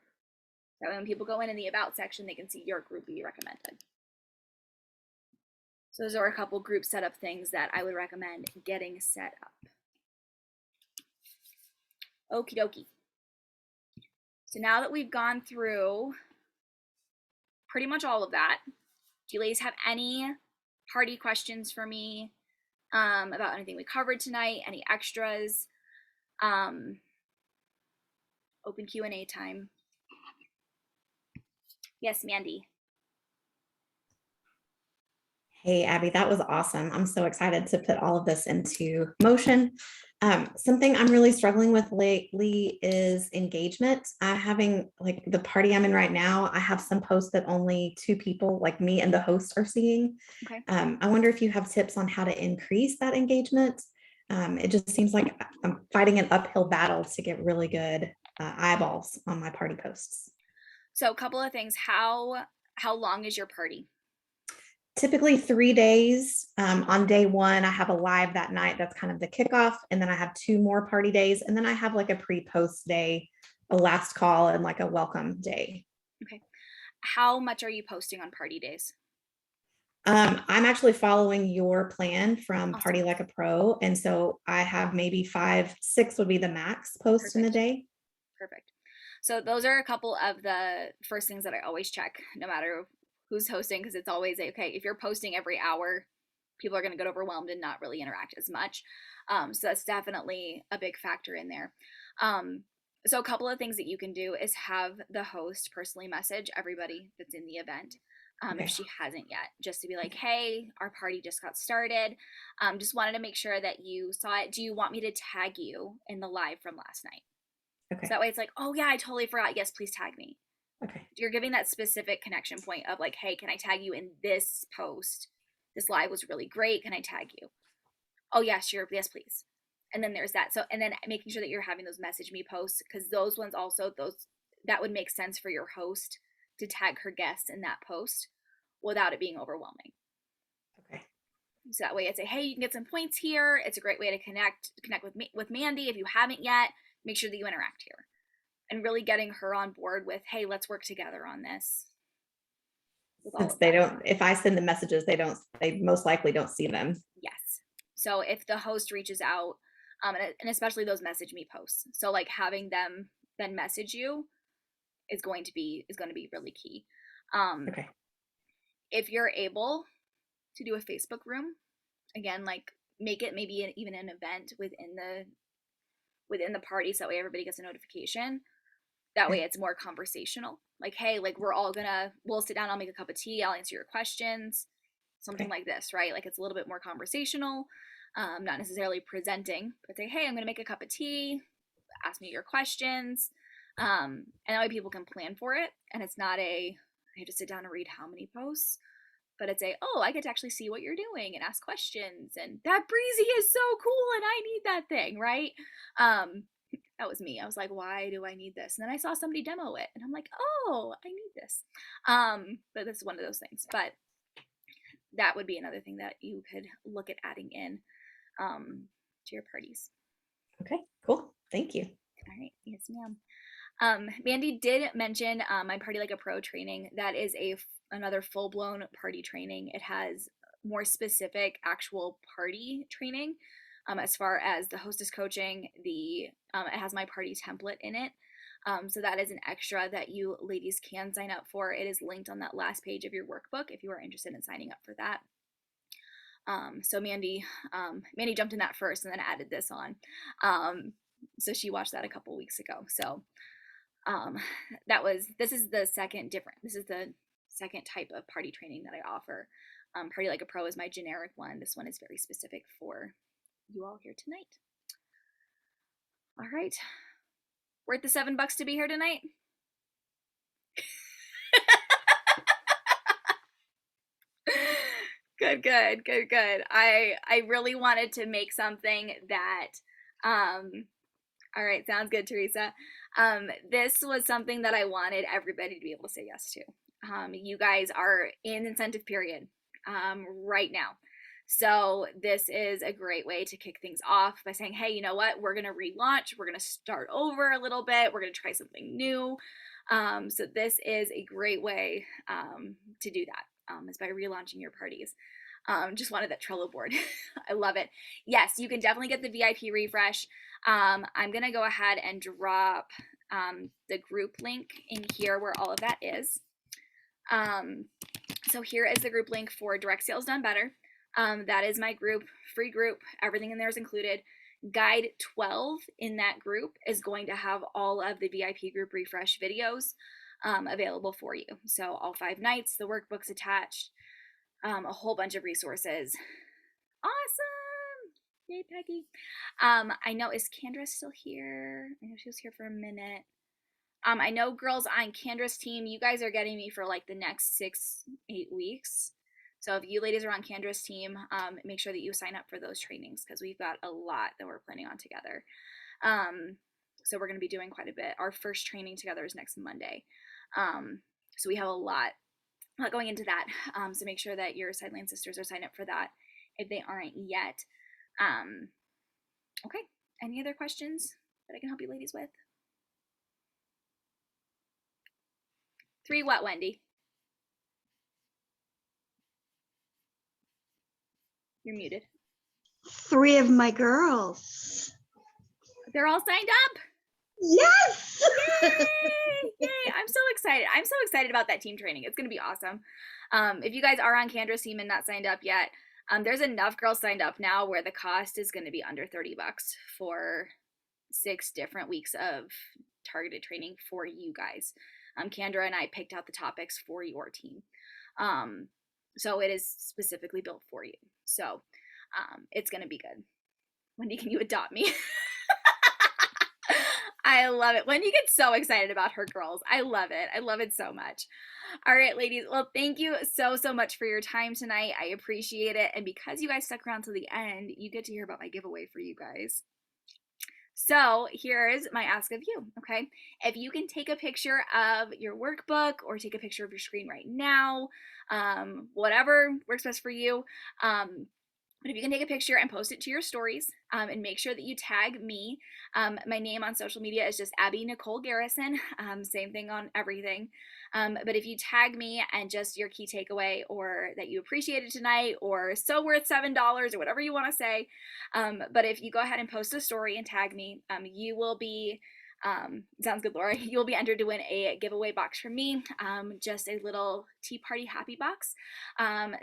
That way when people go in the about section, they can see your group be recommended. So those are a couple group setup things that I would recommend getting set up. Okie dokie. So now that we've gone through pretty much all of that, do you ladies have any party questions for me about anything we covered tonight? Any extras? Open Q&A time. Yes, Mandy. Hey, Abby, that was awesome. I'm so excited to put all of this into motion. Something I'm really struggling with lately is engagement. Having like the party I'm in right now, I have some posts that only 2 people like me and the host are seeing. Okay. I wonder if you have tips on how to increase that engagement. It just seems like I'm fighting an uphill battle to get really good eyeballs on my party posts. So a couple of things. How long is your party? Typically 3 days. On day 1, I have a live that night. That's kind of the kickoff. And then I have 2 more party days. And then I have like a pre-post day, a last call, and like a welcome day. Okay. How much are you posting on party days? I'm actually following your plan from Awesome. Party Like a Pro. And so I have maybe 5, 6 would be the max post in a day. Perfect. So those are a couple of the first things that I always check, no matter who's hosting, because it's always okay. If you're posting every hour, people are going to get overwhelmed and not really interact as much. So that's definitely a big factor in there. So a couple of things that you can do is have the host personally message everybody that's in the event. Okay. If she hasn't yet, just to be like, hey, our party just got started. Just wanted to make sure that you saw it. Do you want me to tag you in the live from last night? Okay. So that way it's like, oh yeah, I totally forgot. Yes, please tag me. Okay. You're giving that specific connection point of like, hey, can I tag you in this post? This live was really great. Can I tag you? Oh yeah, sure. Yes, please. And then there's that. So, and then making sure that you're having those message me posts, because those ones also, that would make sense for your host to tag her guests in that post without it being overwhelming. Okay. So that way it's a, hey, you can get some points here. It's a great way to connect with Mandy. If you haven't yet, make sure that you interact here. And really getting her on board with, hey, let's work together on this. Since they don't, if I send the messages, they most likely don't see them. Yes. So if the host reaches out, and especially those message me posts, so like having them then message you is going to be really key. Okay. If you're able to do a Facebook room, again, like make it maybe even an event within the party, so that way everybody gets a notification. That way it's more conversational. Like, hey, like we'll sit down, I'll make a cup of tea, I'll answer your questions, something like this, right? Like it's a little bit more conversational, not necessarily presenting, but say, hey, I'm gonna make a cup of tea, ask me your questions. And that way people can plan for it, and it's not I have to sit down and read how many posts. but it's oh, I get to actually see what you're doing and ask questions, and that breezy is so cool and I need that thing, right? That was me. I was like, why do I need this? And then I saw somebody demo it and I'm like, oh, I need this. But this is one of those things. But that would be another thing that you could look at adding in to your parties. Okay, cool. Thank you. All right. Yes, ma'am. Mandy did mention my Party Like a Pro training. That is another full-blown party training. It has more specific actual party training as far as the hostess coaching. It has my party template in it. So that is an extra that you ladies can sign up for. It is linked on that last page of your workbook if you are interested in signing up for that. So Mandy jumped in that first and then added this on. So she watched that a couple weeks ago. So this is the second type of party training that I offer. Party Like a Pro is my generic one. This one is very specific for you all here tonight. All right. Worth the $7 to be here tonight? Good. I really wanted to make something that all right, sounds good, Teresa. This was something that I wanted everybody to be able to say yes to. You guys are in incentive period right now. So this is a great way to kick things off by saying, hey, you know what? We're going to relaunch. We're going to start over a little bit. We're going to try something new. So this is a great way to do that, is by relaunching your parties. Just wanted that Trello board. I love it. Yes, you can definitely get the VIP refresh. I'm going to go ahead and drop the group link in here where all of that is. So here is the group link for Direct Sales Done Better. That is my group, free group. Everything in there is included. Guide 12 in that group is going to have all of the VIP group refresh videos available for you. So all 5 nights, the workbook's attached, a whole bunch of resources. Awesome! Yay, Peggy. I know, is Kendra still here? I know she was here for a minute. I know girls on Kendra's team, you guys are getting me for like the next 6-8 weeks. So if you ladies are on Kendra's team, make sure that you sign up for those trainings because we've got a lot that we're planning on together. So we're going to be doing quite a bit. Our first training together is next Monday. So we have a lot going into that. So make sure that your Sideline sisters are signed up for that if they aren't yet. Okay. Any other questions that I can help you ladies with? 3 what, Wendy? You're muted. 3 of my girls. They're all signed up? Yes! Yay! Yay! I'm so excited. I'm so excited about that team training. It's going to be awesome. If you guys are on Kendra's team and not signed up yet, there's enough girls signed up now where the cost is going to be under $30 for 6 different weeks of targeted training for you guys. Kendra and I picked out the topics for your team. So it is specifically built for you. So it's going to be good. Wendy, can you adopt me? I love it. Wendy gets so excited about her girls. I love it. I love it so much. All right, ladies. Well, thank you so much for your time tonight. I appreciate it. And because you guys stuck around till the end, you get to hear about my giveaway for you guys. So here's my ask of you, okay? If you can take a picture of your workbook or take a picture of your screen right now, whatever works best for you, but if you can take a picture and post it to your stories and make sure that you tag me. My name on social media is just Abby Nicole Garrison. Same thing on everything. But if you tag me and just your key takeaway or that you appreciated tonight or so worth $7 or whatever you want to say. But if you go ahead and post a story and tag me, you will be sounds good, Laura. You'll be entered to win a giveaway box from me, just a little tea party happy box.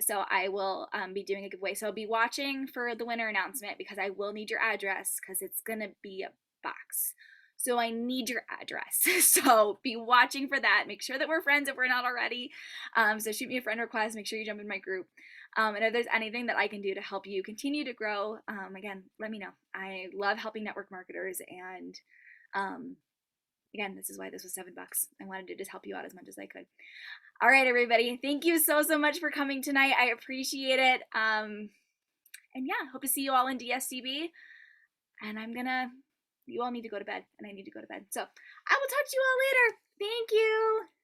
So I will be doing a giveaway. So be watching for the winner announcement because I will need your address because it's going to be a box. So I need your address. So be watching for that. Make sure that we're friends if we're not already. So shoot me a friend request. Make sure you jump in my group. And if there's anything that I can do to help you continue to grow, again, let me know. I love helping network marketers and again, this is why this was $7. I wanted to just help you out as much as I could. All right, everybody. Thank you so much for coming tonight. I appreciate it. And yeah, hope to see you all in DSCB. And you all need to go to bed, and I need to go to bed. So I will talk to you all later. Thank you.